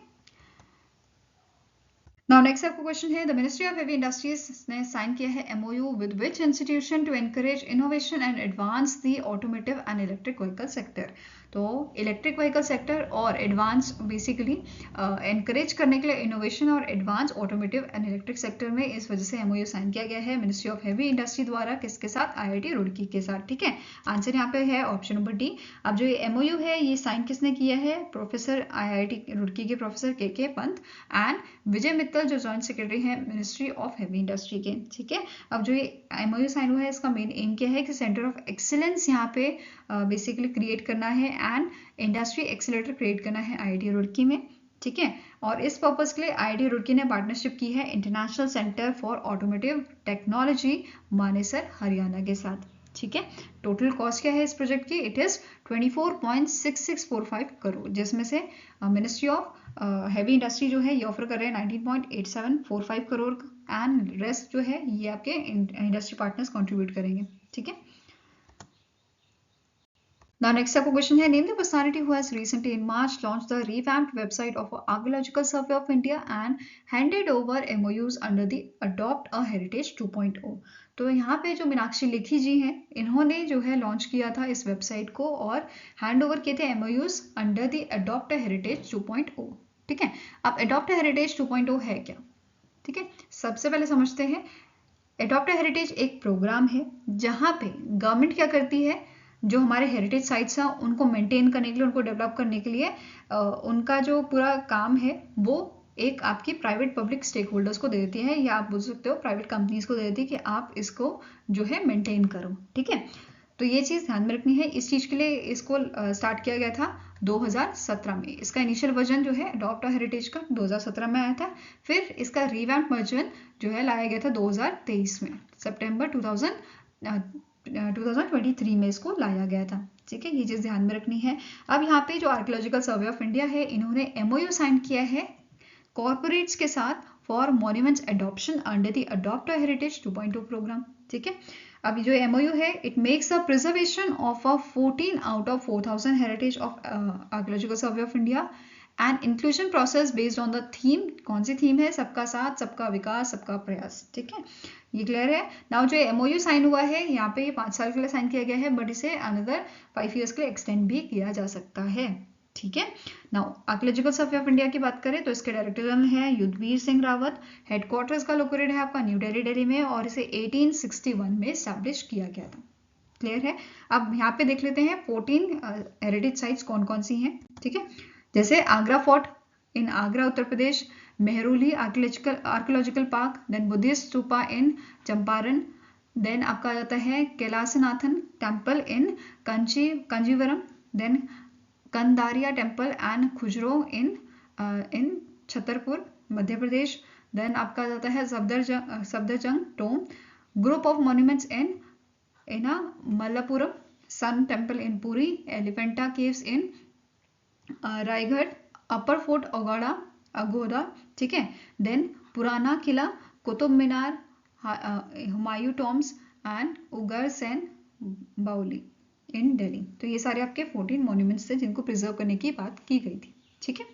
नाउ नेक्स्ट आपका क्वेश्चन है, the ministry of heavy industries ने साइन किया है MOU with which institution to encourage innovation and advance the automotive and electric vehicle sector? तो इलेक्ट्रिक व्हीकल सेक्टर और एडवांस बेसिकली एनकरेज करने के लिए इनोवेशन और advance automotive and electric sector में इस वजह से एमओयू साइन किया गया है मिनिस्ट्री ऑफ हेवी इंडस्ट्री द्वारा। किसके साथ? आईआईटी रुड़की के साथ। ठीक है, आंसर यहाँ पे है ऑप्शन नंबर डी। अब जो ये एमओयू है ये साइन किसने किया है? प्रोफेसर आईआईटी रुड़की के प्रोफेसर के पंत एंड विजय मित्तल जो जॉइंट सेक्रेटरी है मिनिस्ट्री ऑफ हेवी इंडस्ट्री के। ठीक है, अब जो ये एमओयू साइन हुआ है इसका मेन एम क्या है कि सेंटर ऑफ एक्सीलेंस यहाँ पे बेसिकली क्रिएट करना है एंड इंडस्ट्री एक्सीलरेटर क्रिएट करना है आईआईटी रुड़की में। ठीक है, और इस पर्पस के लिए आईआईटी रुड़की ने पार्टनरशिप की है international centre for automotive technology Manesar Haryana के साथ। ठीक है, टोटल कॉस्ट क्या है इस प्रोजेक्ट की? इट इज 24.6645 करोड़, जिसमें से मिनिस्ट्री ऑफ हैवी इंडस्ट्री जो है ये ऑफर कर रहे हैं 19.8745 करोड़ एंड रेस्ट जो है ये आपके इंडस्ट्री पार्टनर्स कंट्रीब्यूट करेंगे। ठीक है, Now next आपको क्वेश्चन है, name the personality who has recently in March launched the revamped website of Archaeological Survey of India and handed over MOUs under the Adopt a Heritage 2.0। तो यहाँ पे जो मीनाक्षी लेखी जी हैं इन्होंने जो है लॉन्च किया था इस वेबसाइट को और हैंड ओवर किए थे MOUs under the adopt a heritage 2.0। ठीक है, अब अडॉप्ट अ हेरिटेज 2.0 है क्या? ठीक है, सबसे पहले समझते हैं। अडॉप्ट अ हेरिटेज एक प्रोग्राम है जहाँ पे गवर्नमेंट क्या करती है, जो हमारे हेरिटेज साइट्स हैं उनको मेंटेन करने के लिए, उनको डेवलप करने के लिए उनका जो पूरा काम है वो एक आपकी प्राइवेट पब्लिक स्टेक होल्डर्स को दे देती है, या आप बोल सकते हो प्राइवेट कंपनीज को दे देती है कि आप इसको जो है मेंटेन करो। ठीक है, तो ये चीज़ ध्यान में रखनी है। इस चीज़ के लिए इसको स्टार्ट किया गया था 2017 में। इसका इनिशियल वर्जन जो है अडॉप्ट अ हेरिटेज का 2017 में आया था, फिर इसका रिवैम्प वर्जन जो है लाया गया था 2023 में, सितंबर 2023 में इसको लाया गया था। ठीक है, ये चीज़ ध्यान में रखनी है। अब यहाँ पे जो आर्कियोलॉजिकल सर्वे ऑफ इंडिया है इन्होंने एमओयू साइन किया है कॉर्पोरेट्स के साथ for monuments adoption under the adopt a heritage 2.0 programme. ठीक है, अब जो एमओयू है it makes a preservation of a 14 out of 4000 heritage of archaeological survey of India and inclusion process based on the theme. कौन सी theme है? सबका साथ, सबका विकास, सबका प्रयास। ठीक है, ये क्लियर है। नाउ जो एमओयू साइन हुआ है यहाँ पे ये 5 साल के लिए साइन किया गया है, बट इसे अनदर 5 ईयर्स के लिए एक्सटेंड भी किया जा सकता है। ठीक है, now archaeological survey of India की बात करें तो इसके डायरेक्टर जनरल हैं युद्धवीर सिंह रावत। हेडक्वार्टर्स का लोकेटेड है आपका न्यू दिल्ली, दिल्ली में, और इसे 1861 में एस्टैब्लिश किया गया था। क्लियर है। अब यहाँ पे देख लेते हैं 14 हेरिटेज साइट्स कौन कौन सी हैं। ठीक है, जैसे Agra fort in Agra Uttar Pradesh, Mehrauli archaeological park, then Buddhist stupa in Champaran, then आपका आ जाता है Kailasanathan temple in Kanjeevaram, then Kandariya temple and Khajuraho in Chhatarpur Madhya Pradesh, then आपका आ जाता है Safdarjung tomb, group of monuments in Mallapuram, sun temple in Puri, Elephanta caves in Raigad, upper fort Aguada. ठीक है, then Purana Qila, Qutub Minar, Humayun tombs and उगर Sen बाउली इन दिल्ली। तो ये सारे आपके 14 मॉन्यूमेंट्स थे जिनको प्रिजर्व करने की बात की गई थी। ठीक है,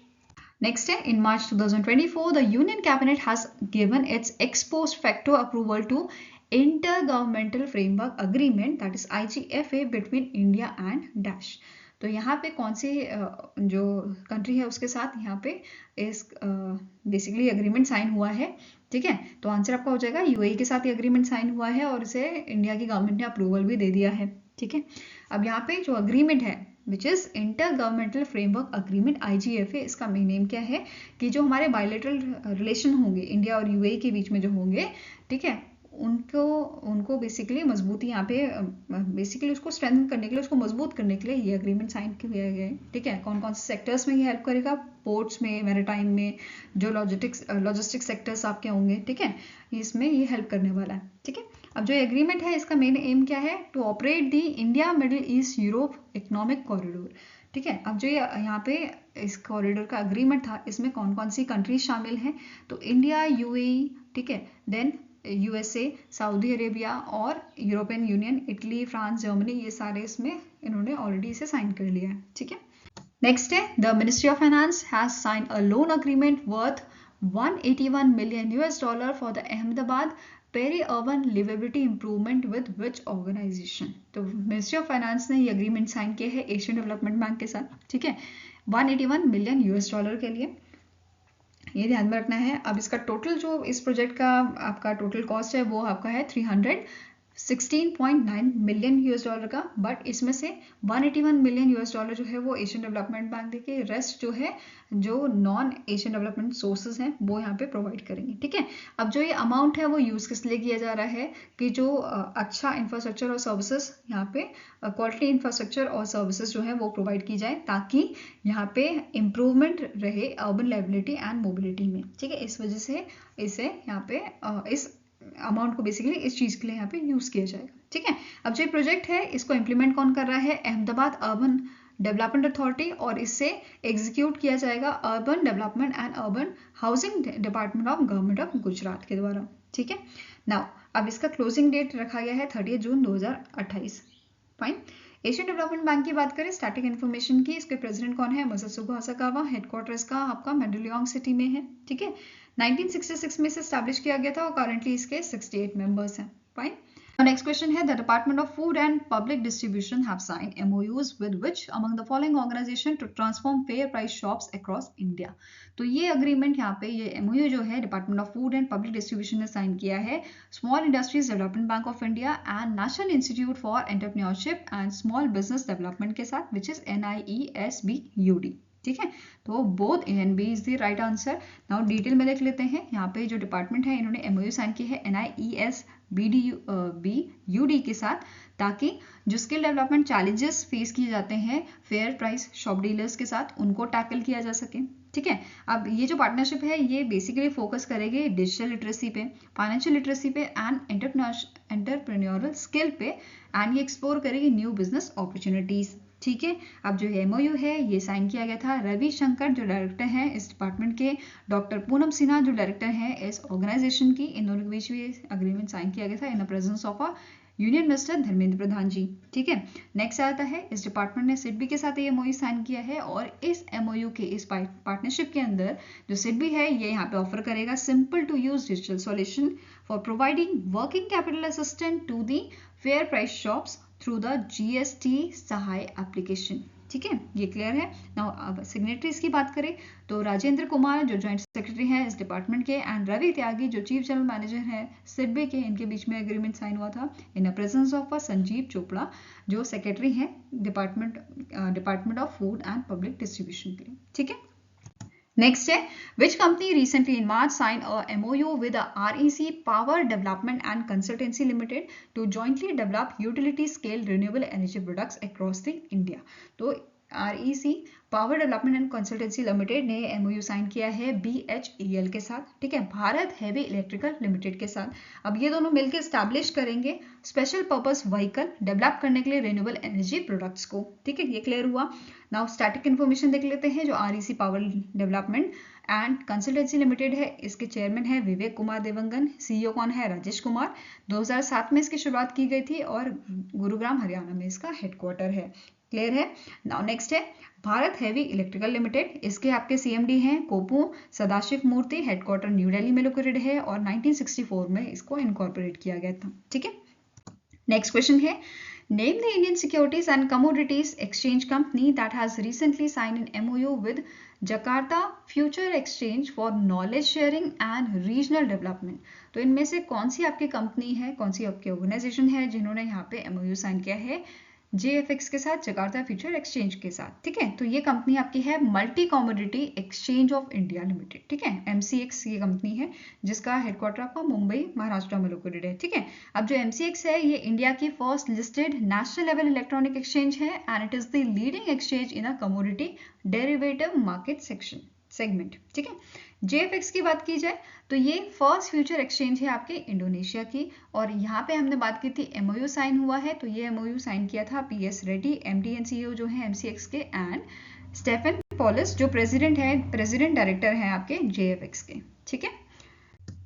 नेक्स्ट है, in March 2024 the union cabinet has given its ex post facto approval to intergovernmental framework agreement that is IGFA between India and dash. तो यहाँ पे कौन सी जो कंट्री है उसके साथ यहाँ पे इस बेसिकली एग्रीमेंट साइन हुआ है। ठीक है, तो आंसर आपका हो जाएगा UAE के साथ ये एग्रीमेंट साइन हुआ है और इसे इंडिया की गवर्नमेंट ने अप्रूवल भी दे दिया है। ठीक है, अब यहाँ पे जो अग्रीमेंट है which is inter governmental framework agreement IGFA। इसका मेन नेम क्या है कि जो हमारे बायलैटरल रिलेशन होंगे इंडिया और UAE के बीच में जो होंगे, ठीक है, उनको बेसिकली मजबूती यहाँ पे बेसिकली उसको स्ट्रेंथन करने के लिए, उसको मजबूत करने के लिए ये अग्रीमेंट साइन किया गया है। ठीक है, कौन कौन से सेक्टर्स में ये हेल्प करेगा? पोर्ट्स में, मैरिटाइम में, जो लॉजिस्टिक सेक्टर्स आपके होंगे, ठीक है, इसमें ये हेल्प करने वाला है। ठीक है, अब जो एग्रीमेंट है इसका मेन एम क्या है? To operate the India Middle East Europe economic corridor. ठीक है, अब जो यहाँ पे इस कॉरिडोर का अग्रीमेंट था, इसमें कौन कौन सी कंट्रीज शामिल हैं? तो इंडिया, UAE, ठीक है, देन USA, सऊदी अरेबिया और European union, Italy, France, Germany, ये सारे इसमें इन्होंने ऑलरेडी इसे साइन कर लिया है। ठीक है, नेक्स्ट है the ministry of finance has sign a loan agreement worth $181 million for the Ahmedabad peri urban liveability improvement with which organisation. तो मिनिस्ट्री ऑफ फाइनेंस ने ये अग्रीमेंट साइन किया है एशियन डेवलपमेंट बैंक के साथ। ठीक है, $181 million के लिए, ये ध्यान में रखना है। अब इसका टोटल जो इस प्रोजेक्ट का आपका टोटल कॉस्ट है वो आपका है $316.9 million का, बट इसमें से $181 million जो है वो एशियन डेवलपमेंट बैंक देके, रेस्ट जो है जो नॉन एशियन डेवलपमेंट सोर्सेज हैं वो यहाँ पे प्रोवाइड करेंगे। ठीक है, अब जो ये अमाउंट है वो यूज़ किस लिए किया जा रहा है कि जो अच्छा इंफ्रास्ट्रक्चर और सर्विसेज यहाँ पे क्वालिटी इंफ्रास्ट्रक्चर और सर्विसेज जो है वो प्रोवाइड की जाए, ताकि यहाँ पे इम्प्रूवमेंट रहे अर्बन लाइबिलिटी एंड मोबिलिटी में। ठीक है, इस वजह से इसे यहाँ पे इस अमाउंट को बेसिकली इस चीज के लिए यहाँ पे यूज किया जाएगा। ठीक है, अब जो प्रोजेक्ट है इसको इम्प्लीमेंट कौन कर रहा है? अहमदाबाद अर्बन डेवलपमेंट अथॉरिटी, और इससे एग्जीक्यूट किया जाएगा urban development and urban housing department of government of Gujarat के द्वारा। ठीक है, नाउ अब इसका क्लोजिंग डेट रखा गया है 30 जून 2028। फाइन। एशियन डेवलपमेंट बैंक की बात करें, स्टैटिक इन्फॉर्मेशन की, इसके प्रेसिडेंट कौन है? मासात्सुको हासाकावा। हेडक्वार्टर इसका आपका मैंडलियोंग सिटी में है। ठीक है, 1966 में से स्टैब्लिश किया गया था और करंटली इसके 68 मेंबर्स हैं। फाइन। नेक्स्ट क्वेश्चन है, the department of food and public distribution have sign MOUs with which among the following organisation to transform fair price shops across India. तो ये अग्रीमेंट यहाँ पे ये MOU जो है department of food and public distribution ने sign किया है small industries development bank of India and national institute for entrepreneurship and small business development के साथ, विच इज NIESBUD। ठीक है, तो both A and B is the right answer. Now detail में देख लेते हैं। यहाँ पे जो डिपार्टमेंट है इन्होंने MOU साइन की है NIESBUD के साथ, ताकि जो स्किल डेवलपमेंट चैलेंजेस फेस किए जाते हैं फेयर प्राइस शॉप डीलर्स के साथ, उनको टैकल किया जा सके। ठीक है, अब ये जो पार्टनरशिप है ये बेसिकली फोकस करेगी डिजिटल लिटरेसी पे, फाइनेंशियल लिटरेसी पे एंड एंटरप्रेन्योरल स्किल पे, एंड ये एक्सप्लोर करेगी न्यू बिजनेस अपॉर्चुनिटीज। ठीक है, अब जो MOU है ये साइन किया गया था रवि शंकर जो डायरेक्टर हैं इस डिपार्टमेंट के, डॉक्टर पूनम सिन्हा जो डायरेक्टर हैं इस ऑर्गेनाइजेशन की, इन दोनों के बीच भी अग्रीमेंट साइन किया गया था in the presence of a union minister Dharmendra Pradhan ji. ठीक है, नेक्स्ट आता है, इस डिपार्टमेंट ने सिडबी के साथ ये MOU साइन किया है, और इस MOU के इस पार्टनरशिप के अंदर जो सिडबी है ये यहाँ पे ऑफर करेगा simple to use digital solution for providing working capital assistant to the fair price shops through the GST Sahay application. ठीक है, ये क्लियर है। नाउ अब सिग्नेटरीज की बात करें तो राजेंद्र कुमार जो ज्वाइंट सेक्रेटरी हैं इस डिपार्टमेंट के, एंड रवि त्यागी जो चीफ जनरल मैनेजर हैं सिडबी के, इनके बीच में एग्रीमेंट साइन हुआ था in the presence of Sanjeev Chopra जो सेक्रेटरी हैं department of food and public distribution के लिए। ठीक है, नेक्स्ट है, which company recently in March signed a MOU with the REC Power Development and Consultancy Limited to jointly develop utility scale renewable energy products across the India। तो REC power development and consultancy limited ने MOU sign किया है BHEL के साथ। ठीक है, Bharat heavy electrical limited के साथ। अब ये दोनों मिलकर स्टैब्लिश करेंगे स्पेशल पर्पस व्हीकल डेवलप करने के लिए रिन्यूएबल एनर्जी प्रोडक्ट्स को। ठीक है, ये क्लियर हुआ। नाउ स्टैटिक इन्फॉर्मेशन देख लेते हैं। जो REC power development and consultancy limited है इसके चेयरमैन है विवेक कुमार देवंगन, CEO कौन है? राजेश कुमार। 2007 में इसकी शुरुआत की गई थी और गुरुग्राम हरियाणा में इसका हेडक्वार्टर है। क्लियर है। नाउ नेक्स्ट है भारत हेवी इलेक्ट्रिकल लिमिटेड, इसके आपके CMD हैं कोपू सदाशिव मूर्ति, हेडक्वार्टर न्यू दिल्ली में लोकेटेड है और 1964 में इसको इनकॉर्पोरेट किया गया था। ठीक है, नेक्स्ट क्वेश्चन है, name the Indian securities and commodities exchange company that has recently sign in MOU with Jakarta future exchange for knowledge sharing and regional development. तो इनमें से कौन सी आपकी कंपनी है, कौन सी आपकी ऑर्गेनाइजेशन है जिन्होंने यहाँ पे MOU साइन किया है JFX के साथ, जकार्ता फ्यूचर एक्सचेंज के साथ। ठीक है, तो ये कंपनी आपकी है multi commodity exchange of India limited. ठीक है, MCX ये कंपनी है जिसका हेडक्वार्टर आपका मुंबई महाराष्ट्र में लोकेटेड है। ठीक है, अब जो MCX है ये इंडिया की first listed national level electronic exchange है and it is the leading exchange in a commodity derivative market segment. ठीक है, JFX की बात की जाए तो ये फर्स्ट फ्यूचर एक्सचेंज है आपके इंडोनेशिया की, और यहाँ पे हमने बात की थी MOU साइन हुआ है, तो ये MOU साइन किया था PS Reddy MD and CEO जो है MCX के, एंड स्टेफन पॉलिस जो प्रेसिडेंट डायरेक्टर हैं आपके JFX के। ठीक है,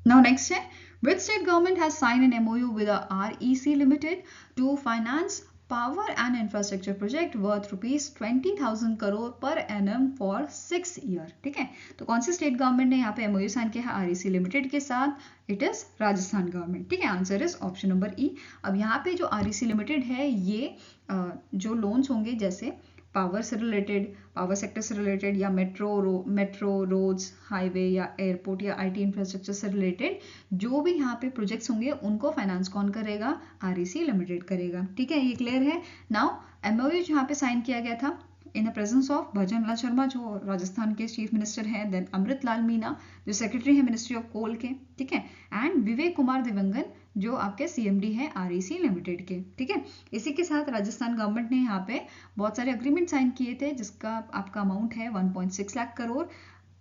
नाउ नेक्स्ट है which state government has signed an MOU with a REC Limited to finance power and infrastructure project worth rupees 20,000 crore per annum for 6 year। ठीक है, तो कौन सी स्टेट गवर्नमेंट ने यहाँ पे MOU साइन किया है REC लिमिटेड के साथ? It is Rajasthan government. ठीक है, आंसर इज ऑप्शन नंबर ई। अब यहाँ पे जो REC लिमिटेड है ये जो लोन्स होंगे जैसे पावर से रिलेटेड, पावर सेक्टर से रिलेटेड, या मेट्रो रोड्स हाईवे या एयरपोर्ट या IT इंफ्रास्ट्रक्चर से रिलेटेड जो भी यहाँ पे प्रोजेक्ट्स होंगे उनको फाइनेंस कौन करेगा? REC लिमिटेड करेगा। ठीक है, ये क्लियर है। नाउ MOU यहाँ पे साइन किया गया था इन द प्रेजेंस ऑफ भजन लाल शर्मा जो राजस्थान के चीफ मिनिस्टर हैं, देन अमृत लाल मीना जो सेक्रेटरी है मिनिस्ट्री ऑफ कोल के। ठीक है, एंड विवेक कुमार दिवंगन जो आपके CMD हैं REC लिमिटेड के। ठीक है, इसी के साथ राजस्थान गवर्नमेंट ने यहाँ पे बहुत सारे अग्रीमेंट साइन किए थे जिसका आपका अमाउंट है 1.6 लाख करोड़,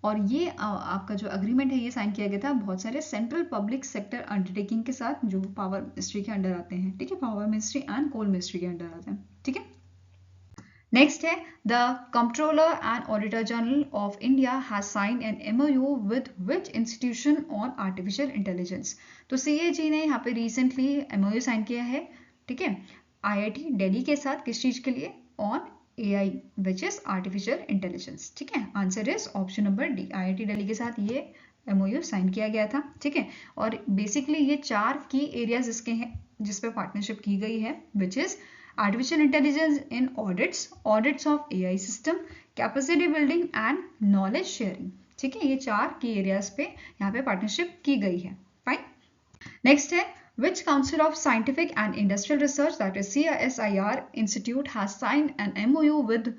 और ये आपका जो अग्रीमेंट है ये साइन किया गया था बहुत सारे सेंट्रल पब्लिक सेक्टर अंडरटेकिंग के साथ जो पावर मिनिस्ट्री के अंडर आते हैं। ठीक है, power ministry and coal ministry के अंडर आते हैं। ठीक है, नेक्स्ट है the controller and auditor general of India has sign an MOU with which institution on artificial intelligence. तो CAG ने यहाँ पे रिसेंटली MOU साइन किया है। ठीक है, IIT दिल्ली के साथ, किस चीज के लिए? On AI which is artificial intelligence. ठीक है, answer is option number D. IIT Delhi के साथ ये MOU साइन किया गया था। ठीक है, और बेसिकली ये 4 की एरियाज इसके हैं जिसपे पार्टनरशिप की गई है, which is artificial intelligence in audits of AI system, capacity building and knowledge sharing. ठीक है, ये 4 की एरियाज पे यहाँ पे पार्टनरशिप की गई है। फाइन, नेक्स्ट है which Council of Scientific and Industrial Research, that is CSIR Institute, has signed an MOU with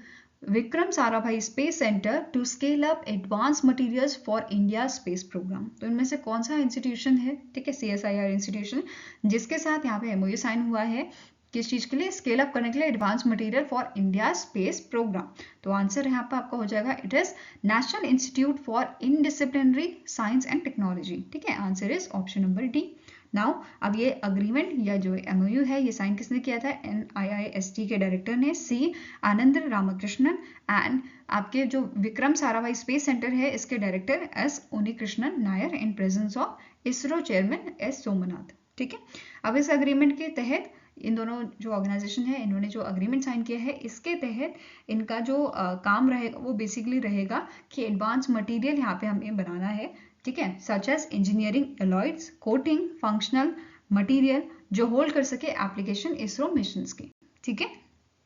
Vikram Sarabhai Space Center to scale up advanced materials for India space program। तो इनमें से कौन सा institution है? ठीक है, CSIR institution जिसके साथ यहाँ पे MOU साइन हुआ है किस चीज के लिए? स्केल अप करने के लिए advance material for India space programme. तो आंसर यहाँ पे आपका हो जाएगा it is national institute for interdisciplinary science and technology. ठीक है, answer is option number D. Now अब ये अग्रीमेंट या जो MOU है ये साइन किसने किया था? NIIST के डायरेक्टर ने C आनंद रामकृष्णन, एंड आपके जो विक्रम साराभाई स्पेस सेंटर है इसके director S Unnikrishnan Nair in presence of ISRO chairman S Somnath. ठीक है, अब इस अग्रीमेंट के तहत इन दोनों जो ऑर्गेनाइजेशन है इन्होंने जो अग्रीमेंट साइन किया है इसके तहत इनका जो काम रहेगा वो बेसिकली रहेगा कि एडवांस मटेरियल यहाँ पे हमें बनाना है। ठीक है, such as engineering alloys, coating, functional material जो होल्ड कर सके एप्लीकेशन इसरो मिशंस की। ठीक है,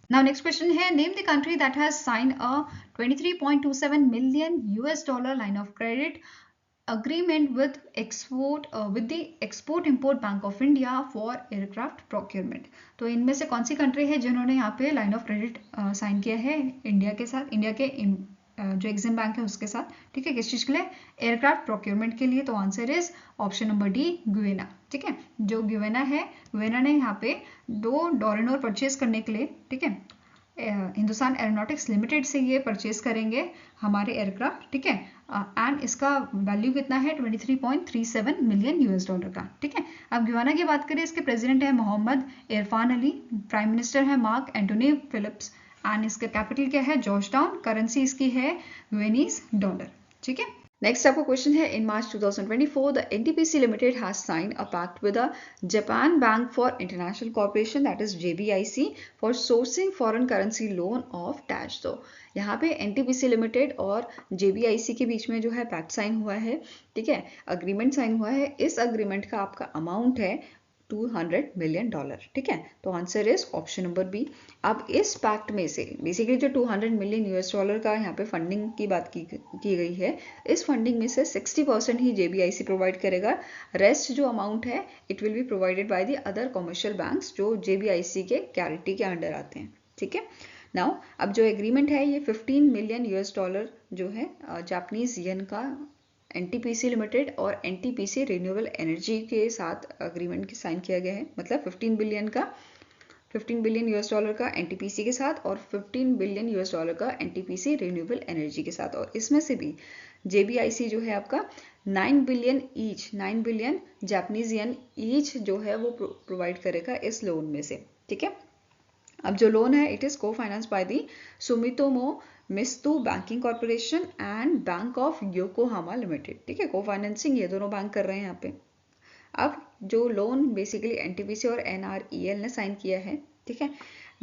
नाउ नेक्स्ट क्वेश्चन है name the country that has sign a $23.27 million line of credit agreement with the Export Import Bank of India for aircraft procurement। तो इनमें से कौन सी कंट्री है जिन्होंने यहाँ पे लाइन ऑफ क्रेडिट साइन किया है इंडिया के साथ, इंडिया के जो एग्जिम बैंक है उसके साथ? ठीक है, किस चीज के लिए? एयरक्राफ्ट प्रोक्योरमेंट के लिए। तो answer is option number D, Guyana. ठीक है, जो गुवेना है, गुवेना ने यहाँ पे 2 डोरिनोर परचेज करने के लिए, ठीक है, हिंदुस्तान एरोनॉटिक्स लिमिटेड से ये परचेज करेंगे हमारे एयरक्राफ्ट। ठीक है, एंड इसका वैल्यू कितना है? $23.37 million का। ठीक है, अब गुवेना की बात करें, इसके प्रेसिडेंट है मोहम्मद इरफान अली, प्राइम मिनिस्टर है मार्क एंटोनी फिलिप्स, एंड इसका कैपिटल क्या है? जॉर्ज टाउन, करेंसी इसकी है गुवेनीज डॉलर। ठीक है, नेक्स्ट आपका क्वेश्चन है in March 2024 the NTPC limited has sign a pact with the Japan bank for international corporation that is JBIC for sourcing foreign currency loan of dash. तो यहाँ पे NTPC limited और JBIC के बीच में जो है पैक्ट साइन हुआ है। ठीक है, अग्रीमेंट साइन हुआ है। इस अग्रीमेंट का आपका अमाउंट है $200 मिलियन। ठीक है, तो answer is option number B. अब इस पैक्ट में से बेसिकली जो $200 मिलियन का यहाँ पे फंडिंग की बात की गई है, इस फंडिंग में से 60% ही JBIC प्रोवाइड करेगा। रेस्ट जो अमाउंट है it will be provided by the other commercial banks जो JBIC के कैरिटी के अंडर आते हैं। ठीक है, नाउ अब जो एग्रीमेंट है ये $15 मिलियन जो है जापानीज येन का NTPC लिमिटेड और NTPC रिन्यूएबल एनर्जी के साथ एग्रीमेंट साइन किया गया है। मतलब $15 बिलियन का NTPC के साथ और $15 बिलियन का NTPC रिन्यूएबल एनर्जी के साथ, और इसमें से भी JBIC जो है आपका 9 बिलियन जापानीज येन ईच जो है वो प्रोवाइड करेगा इस लोन में से। ठीक है, अब जो लोन है इट इज को finance by the Sumitomo Mitsubishi banking corporation and bank of Yokohama limited. ठीक है, को फाइनेंसिंग ये दोनों बैंक कर रहे हैं यहाँ पे। अब जो लोन बेसिकली NTPC और NREL ने साइन किया है, ठीक है,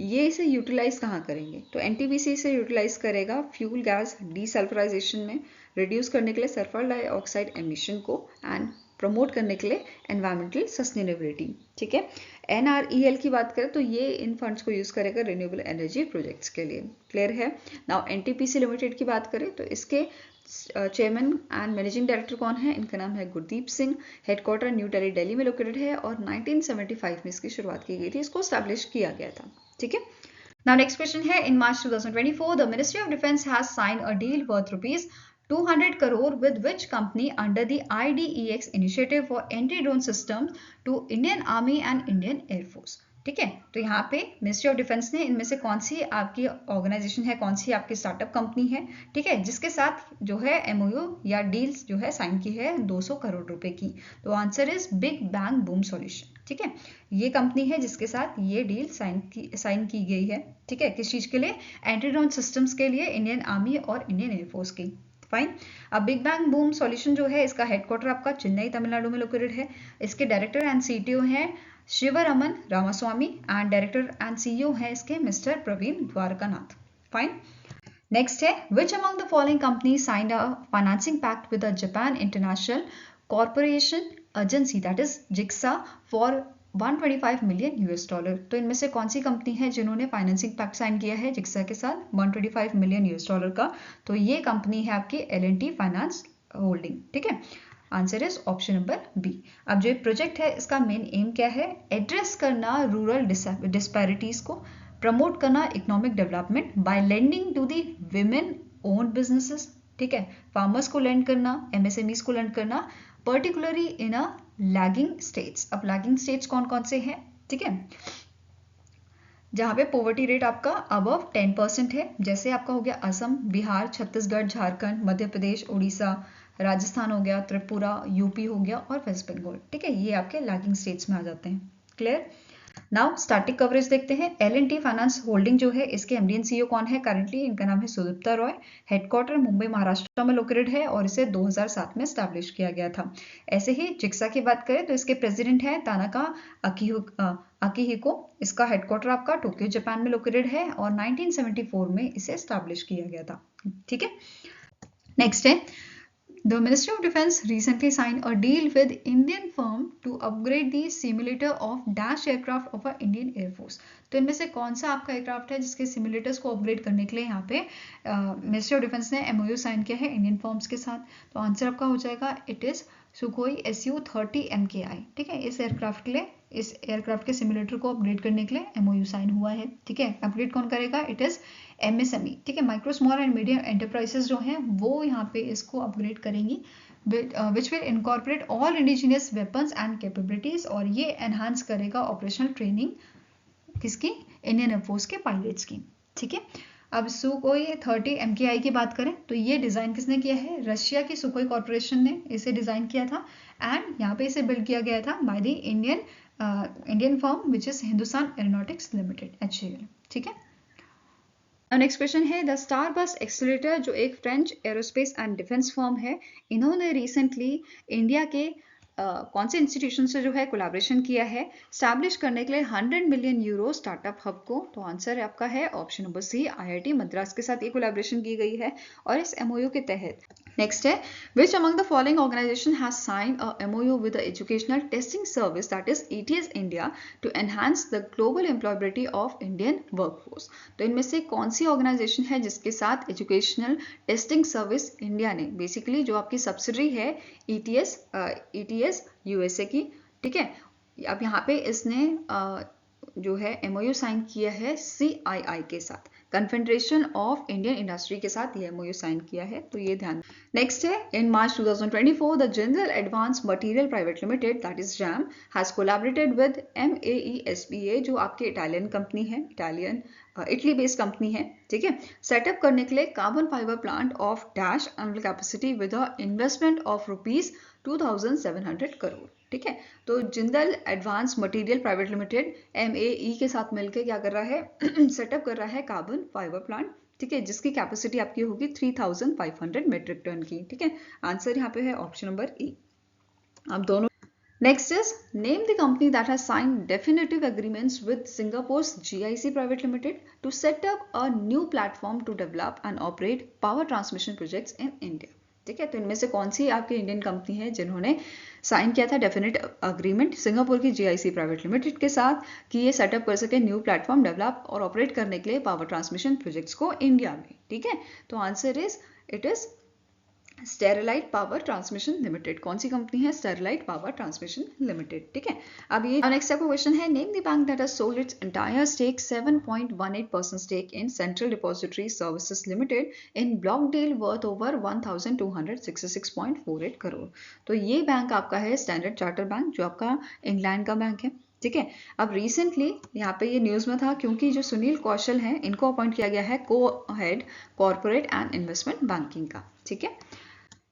ये इसे यूटिलाइज कहाँ करेंगे? तो NTPC इसे यूटिलाइज करेगा फ्यूल गैस डीसल्फराइजेशन में, रिड्यूस करने के लिए सल्फर डाइऑक्साइड एमिशन को एंड प्रमोट करने के लिए एनवायरमेंटल सस्टेनेबिलिटी। ठीक है, NREL की बात करें तो ये इन फंड्स को यूज करेगा रिन्यूएबल एनर्जी प्रोजेक्ट्स के लिए। क्लियर है? नाउ NTPC लिमिटेड की बात करें तो इसके चेयरमैन एंड मैनेजिंग डायरेक्टर कौन है? इनका नाम है गुरदीप सिंह। हेडक्वार्टर न्यू दिल्ली में लोकेटेड है और 1975 में इसकी शुरुआत की गई थी, इसको स्टैब्लिश किया गया था। ठीक है, नाउ नेक्स्ट क्वेश्चन है, in March 2024 the ministry of defence has signed a deal worth rupees 200 crore with which company under the IDEX initiative for anti-drone systems to Indian Army and Indian Air Force। ठीक है, तो यहाँ पे ministry of defence ने इनमें से कौन सी आपकी ऑर्गेनाइजेशन है, कौन सी आपकी स्टार्टअप कंपनी है, ठीक है, जिसके साथ जो है MOU या डील्स जो है साइन की है 200 करोड़ रुपए की। तो answer is big bang boom solution. ठीक है, ये कंपनी है जिसके साथ ये डील साइन की गई है। ठीक है, किस चीज के लिए? एंटी ड्रोन सिस्टम्स के लिए इंडियन आर्मी और इंडियन एयरफोर्स की। फाइन। अब बिग बैंग बूम सॉल्यूशन जो है इसका हेडक्वार्टर आपका चेन्नई तमिलनाडु में लोकेटेड है। इसके डायरेक्टर एंड CTO हैं Sivaraman Ramaswamy and director and CEO है इसके mister Praveen Dwarakanath. Fine. Next है, which among the following company signed a financing pact with the Japan international corporation agency that is JIXA for $125 million. तो इनमें से कौन सी कंपनी है जिन्होंने फाइनेंसिंग पैक्ट साइन किया है JIXA के साथ $125 मिलियन का? तो ये कंपनी है आपकी L&T फाइनेंस होल्डिंग। ठीक है, answer is option number B. अब जो प्रोजेक्ट है इसका मेन एम क्या है? एड्रेस करना रूरल डिस्पैरिटीज को, प्रमोट करना economic development by lending to the women owned businesses. ठीक है, फार्मर्स को लेंड करना, MSMEs को लेंड करना, particularly in a lagging states. अब लैगिंग स्टेट्स कौन कौन से हैं? ठीक है, जहां पे पॉवर्टी रेट आपका अबव 10% है, जैसे आपका हो गया असम, बिहार, छत्तीसगढ़, झारखंड, मध्य प्रदेश, उड़ीसा, राजस्थान हो गया, त्रिपुरा, UP हो गया और वेस्ट बंगाल। ठीक है, ये आपके लैगिंग स्टेट्स में आ जाते हैं। क्लियर? नाउ स्टैटिक कवरेज देखते हैं। L&T फाइनेंस होल्डिंग जो है इसके MD एंड CEO कौन है करंटली? इनका नाम है सुदीप्ता रॉय। हेडक्वार्टर मुंबई महाराष्ट्र में लोकेटेड है और इसे 2007 में स्टैब्लिश किया गया था। ऐसे ही JIXA की बात करें तो इसके प्रेसिडेंट है तानाका अकिहिको। इसका हेडक्वार्टर आपका टोक्यो जापान में लोकेटेड है और 1974 में इसे स्टैब्लिश किया गया था। ठीक है, नेक्स्ट है, The Ministry of Defense recently signed a deal with Indian firm to upgrade the simulator of dash aircraft of a Indian Air Force। तो इनमें से कौन सा आपका एयरक्राफ्ट है जिसके सिमुलेटर्स को अपग्रेड करने के लिए यहाँ पे मिनिस्ट्री ऑफ डिफेंस ने MOU साइन किया है इंडियन फर्म्स के साथ? तो आंसर आपका हो जाएगा it is Sukhoi Su-30 MKI। ठीक है, इस एयरक्राफ्ट के सिमुलेटर को अपग्रेड करने के लिए MOU साइन हुआ है। ठीक है, अपग्रेड कौन करेगा? It is MSME। ठीक है, micro small and medium enterprises जो हैं वो यहाँ पे इसको अपग्रेड करेंगी, which will incorporate all indigenous weapons and capabilities, और ये एनहांस करेगा ऑपरेशनल ट्रेनिंग किसकी? इंडियन एयरफोर्स के पायलट्स की। ठीक है, अब सुखोई 30 MKI की बात करें तो ये डिजाइन किसने किया है? रशिया की सुखोई कॉर्पोरेशन ने इसे डिजाइन किया था एंड यहाँ पे इसे बिल्ड किया गया था by the Indian firm which is Hindustan aeronautics limited HAL। ठीक है, नेक्स्ट क्वेश्चन है, द स्टारबस्ट एक्सेलरेटर जो एक French aerospace and defence firm है, इन्होंने रिसेंटली इंडिया के कौन से इंस्टीट्यूशन से जो है कोलैबोरेशन किया है स्टैब्लिश करने के लिए 100 मिलियन यूरो स्टार्टअप हब को? तो आंसर आपका है option number C, IIT Madras के साथ ये कोलैबोरेशन की गई है और इस MOU के तहत नेक्स्ट है which among the following organisation has signed a MOU with the educational testing service that is ETS India to enhance the global employability of Indian workforce. तो इनमें से कौन सी ऑर्गेनाइजेशन है जिसके साथ एजुकेशनल टेस्टिंग सर्विस इंडिया ने, basically जो आपकी सब्सिडरी है ETS USA की, ठीक है। अब यहाँ पे इसने जो है MOU साइन किया है CII के साथ, कन्फेडरेशन ऑफ इंडियन इंडस्ट्री के साथ ये MOU साइन किया है, तो ये ध्यान। नेक्स्ट है इन March 2024 the general advance material private limited that is JAM has collaborated with MAESBA जो आपकी इटालियन कंपनी है, इटली बेस्ड कंपनी है, ठीक है, सेटअप करने के लिए carbon fibre plant of dash annual capacity with a investment of ₹2700 crore, ठीक है। तो Jindal advance material private limited MAE के साथ मिलकर क्या कर रहा है सेटअप कर रहा है कार्बन फाइबर प्लांट, ठीक है, जिसकी कैपेसिटी आपकी होगी 3500 मेट्रिक टन की, ठीक है। आंसर यहाँ पे है ऑप्शन नंबर E। अब दोनों next is name the company that has signed definitive agreements with Singapore's GIC private limited to set up a new platform to develop and operate power transmission projects in India, ठीक है। तो इनमें से कौन सी आपकी Indian company है जिन्होंने sign किया था डेफिनेट अग्रीमेंट सिंगापुर की GIC प्राइवेट लिमिटेड के साथ कि ये सेटअप कर सके न्यू प्लेटफॉर्म डेवलप और ऑपरेट करने के लिए पावर ट्रांसमिशन प्रोजेक्ट्स को इंडिया में, ठीक है। तो answer is it is Sterlite power transmission limited. कौन सी कंपनी है? स्टेरिलाइट पावर ट्रांसमिशन लिमिटेड, ठीक है। अब ये नेक्स्ट आपका क्वेश्चन है name the bank that has sold its entire stake 7.18% stake in central depository services limited in block deal worth over 1266.48 crore. तो ये बैंक आपका है स्टैंडर्ड चार्टर्ड बैंक जो आपका इंग्लैंड का बैंक है, ठीक है। अब रिसेंटली यहाँ पे ये न्यूज में था क्योंकि जो सुनील कौशल हैं इनको अपॉइंट किया गया है को-हेड कॉर्पोरेट एंड इन्वेस्टमेंट बैंकिंग का, ठीक है।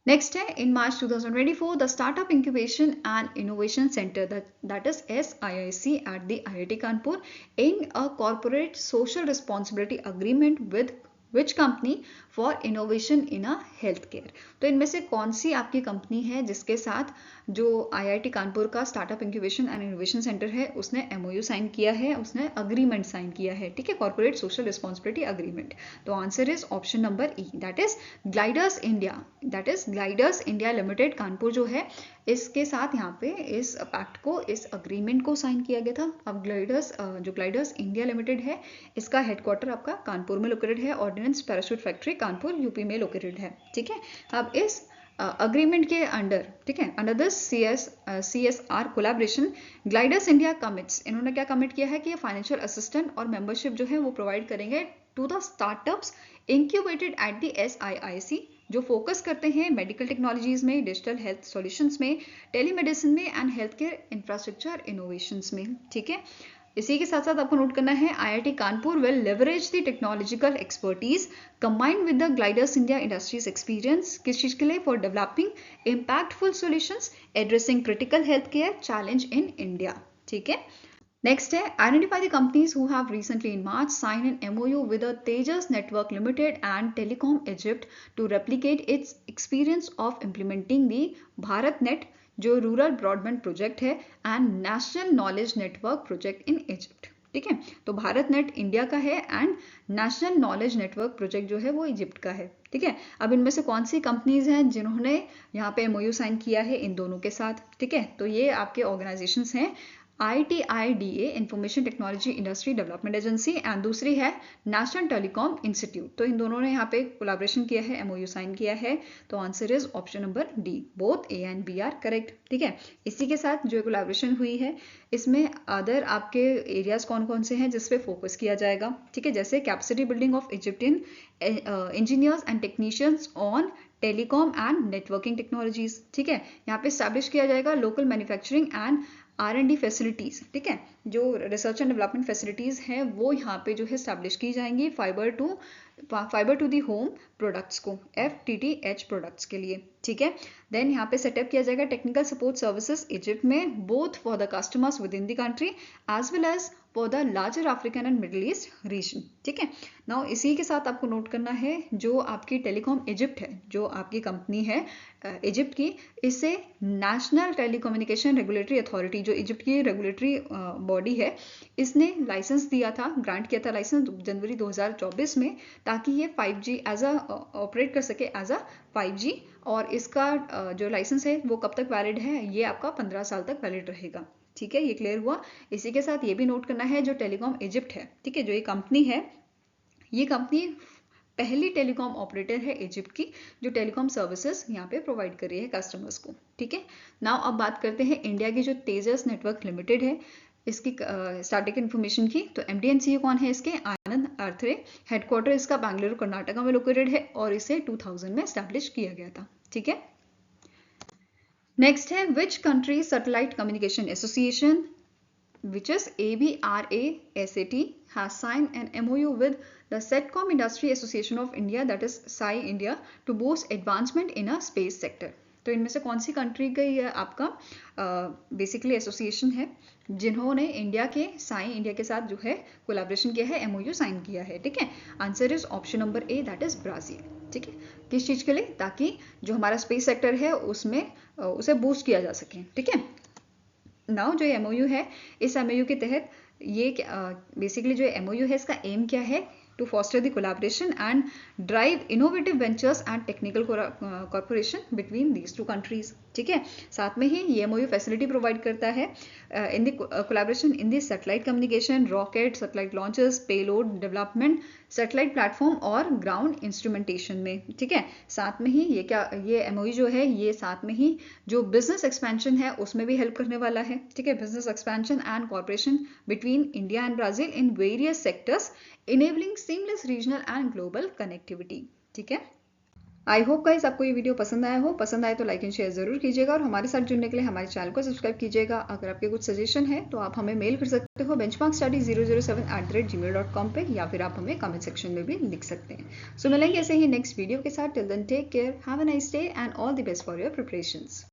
नेक्स्ट है इन March 2024 the startup incubation and innovation centre that is SIIC at the IIT Kanpur in a corporate social responsibility agreement with which company for innovation in a health care. तो इनमें से कौन सी आपकी company है जिसके साथ जो IIT कानपुर का startup incubation and innovation centre है उसने MOU साइन किया है, उसने अग्रीमेंट साइन किया है, ठीक है, कॉर्पोरेट सोशल रिस्पॉन्सिबिलिटी अग्रीमेंट। तो answer is option number E that is gliders India limited Kanpur जो है इसके साथ यहाँ पे इस पैक्ट को, इस अग्रीमेंट को साइन किया गया था। अब ग्लाइडर्स इंडिया लिमिटेड है इसका हेडक्वार्टर आपका कानपुर में लोकेटेड है, ordnance parachute factory Kanpur UP में लोकेटेड है, ठीक है। अब इस अग्रीमेंट के अंडर, ठीक है, under this CSR collaboration gliders India commits, इन्होंने क्या कमिट किया है कि फाइनेंशियल असिस्टेंट और मेंबरशिप जो है वो प्रोवाइड करेंगे to the startups incubated at the SIIC जो फोकस करते हैं मेडिकल टेक्नोलॉजीज में, डिजिटल हेल्थ सॉल्यूशंस में, टेलीमेडिसिन में and health care infrastructure innovations में, ठीक है। इसी के साथ साथ आपको नोट करना है IIT Kanpur will leverage the technological expertise combined with the gliders India industries experience किस चीज के लिए? For developing impactful solutions addressing critical health care challenge in India, ठीक है। Next है identify the companies who have recently in March signed an MOU with the Tejas Network Limited and Telecom Egypt to replicate its experience of implementing the BharatNet जो rural broadband project है and national knowledge network project in Egypt, ठीक है। तो Bharat net India का है and national knowledge network project जो है वो इजिप्ट का है, ठीक है। अब इनमें से कौन सी कंपनीज हैं जिन्होंने यहाँ पे MOU साइन किया है इन दोनों के साथ, ठीक है। तो ये आपके ऑर्गेनाइजेशंस हैं ITIDA information technology industry development agency and दूसरी है नेशनल टेलीकॉम इंस्टीट्यूट। तो इन दोनों ने यहाँ पे कोलैबोरेशन किया है, MOU साइन किया है। तो answer is option number D, both A and B are correct, ठीक है। इसी के साथ जो कोलैबोरेशन हुई है इसमें अदर आपके एरियाज कौन कौन से हैं जिसपे फोकस किया जाएगा, ठीक है, जैसे capacity building of Egyptian engineers and technicians on telecom and networking technologies, ठीक है। यहाँ पे स्टैब्लिश किया जाएगा local manufacturing and R&D facilities, ठीक है, जो रिसर्च एंड डेवलपमेंट फैसिलिटीज हैं वो यहाँ पे जो है स्टैब्लिश की जाएंगी fibre to the home products को, FTTH प्रोडक्ट्स के लिए, ठीक है। देन यहाँ पे सेटअप किया जाएगा टेक्निकल सपोर्ट सर्विसेज इजिप्ट में both for the customers within the country as well as for the larger African and middle east region, ठीक है। नाउ इसी के साथ आपको नोट करना है जो आपकी टेलीकॉम इजिप्ट है, जो आपकी कंपनी है इजिप्ट की, इसे नेशनल टेलीकम्युनिकेशन रेगुलेटरी अथॉरिटी जो इजिप्ट की रेगुलेटरी बॉडी है इसने लाइसेंस दिया था, ग्रांट किया था लाइसेंस जनवरी 2024 में, ताकि ये 5G एज अ ऑपरेट कर सके एज अ 5G, और इसका जो लाइसेंस है वो कब तक वैलिड है, ये आपका 15 साल तक वैलिड रहेगा। ठीक है, ये क्लियर हुआ। इसी के साथ ये भी नोट करना है, जो टेलीकॉम इजिप्ट है, ठीक है, जो ये कंपनी है, ये कंपनी पहली टेलीकॉम ऑपरेटर है इजिप्ट की, जो टेलीकॉम सर्विसेज यहाँ पे प्रोवाइड कर रही है कस्टमर्स को। ठीक है, नाउ अब बात करते हैं इंडिया की जो तेजस नेटवर्क लिमिटेड है, इसकी स्टार्टिंग इन्फॉर्मेशन की। तो एमडी एंड सीईओ कौन है इसके, आनंद आर्थरे। हेडक्वार्टर इसका बेंगलुरु कर्नाटका में लोकेटेड है और इसे 2000 में एस्टैब्लिश किया गया था। ठीक है, नेक्स्ट है which country satellite communication association, which is ABRASAT, has signed an MOU with the Satcom Industry Association of India, that is SAI India, to boost advancement in a space sector. तो इनमें से कौन सी country का ये आपका basically association है जिन्होंने India के साई इंडिया के साथ जो है कोलैबोरेशन किया है, MOU साइन किया है। ठीक है, answer is option number A, that is Brazil. ठीक है, किस चीज़ के लिए, ताकि जो हमारा स्पेस सेक्टर है उसमें उसे बूस्ट किया जा सके। ठीक है, नाउ जो MOU है, इस MOU के तहत ये बेसिकली जो MOU है इसका एम क्या है, to foster the collaboration and drive innovative ventures and technical corporation between these two countries. ठीक है, साथ में ही ये MOU फैसिलिटी प्रोवाइड करता है in the collaboration in the satellite communication, rocket, satellite launches, payload development, satellite platform और ground instrumentation में। ठीक है, साथ में ही ये MOU जो है ये साथ में ही जो बिजनेस एक्सपेंशन है उसमें भी हेल्प करने वाला है। ठीक है, business expansion and corporation between India and Brazil in various sectors, enabling seamless regional and global connectivity. ठीक है, आई होप गाइस आपको ये वीडियो पसंद आया हो। पसंद आए तो लाइक एंड शेयर जरूर कीजिएगा और हमारे साथ जुड़ने के लिए हमारे चैनल को सब्सक्राइब कीजिएगा। अगर आपके कुछ सजेशन है तो आप हमें मेल कर सकते हो benchmarkstudy007@gmail.com पे, या फिर आप हमें कमेंट सेक्शन में भी लिख सकते हैं। सो मिलेंगे ऐसे ही नेक्स्ट वीडियो के साथ। Till then take care, have a nice day and all the best for your preparations.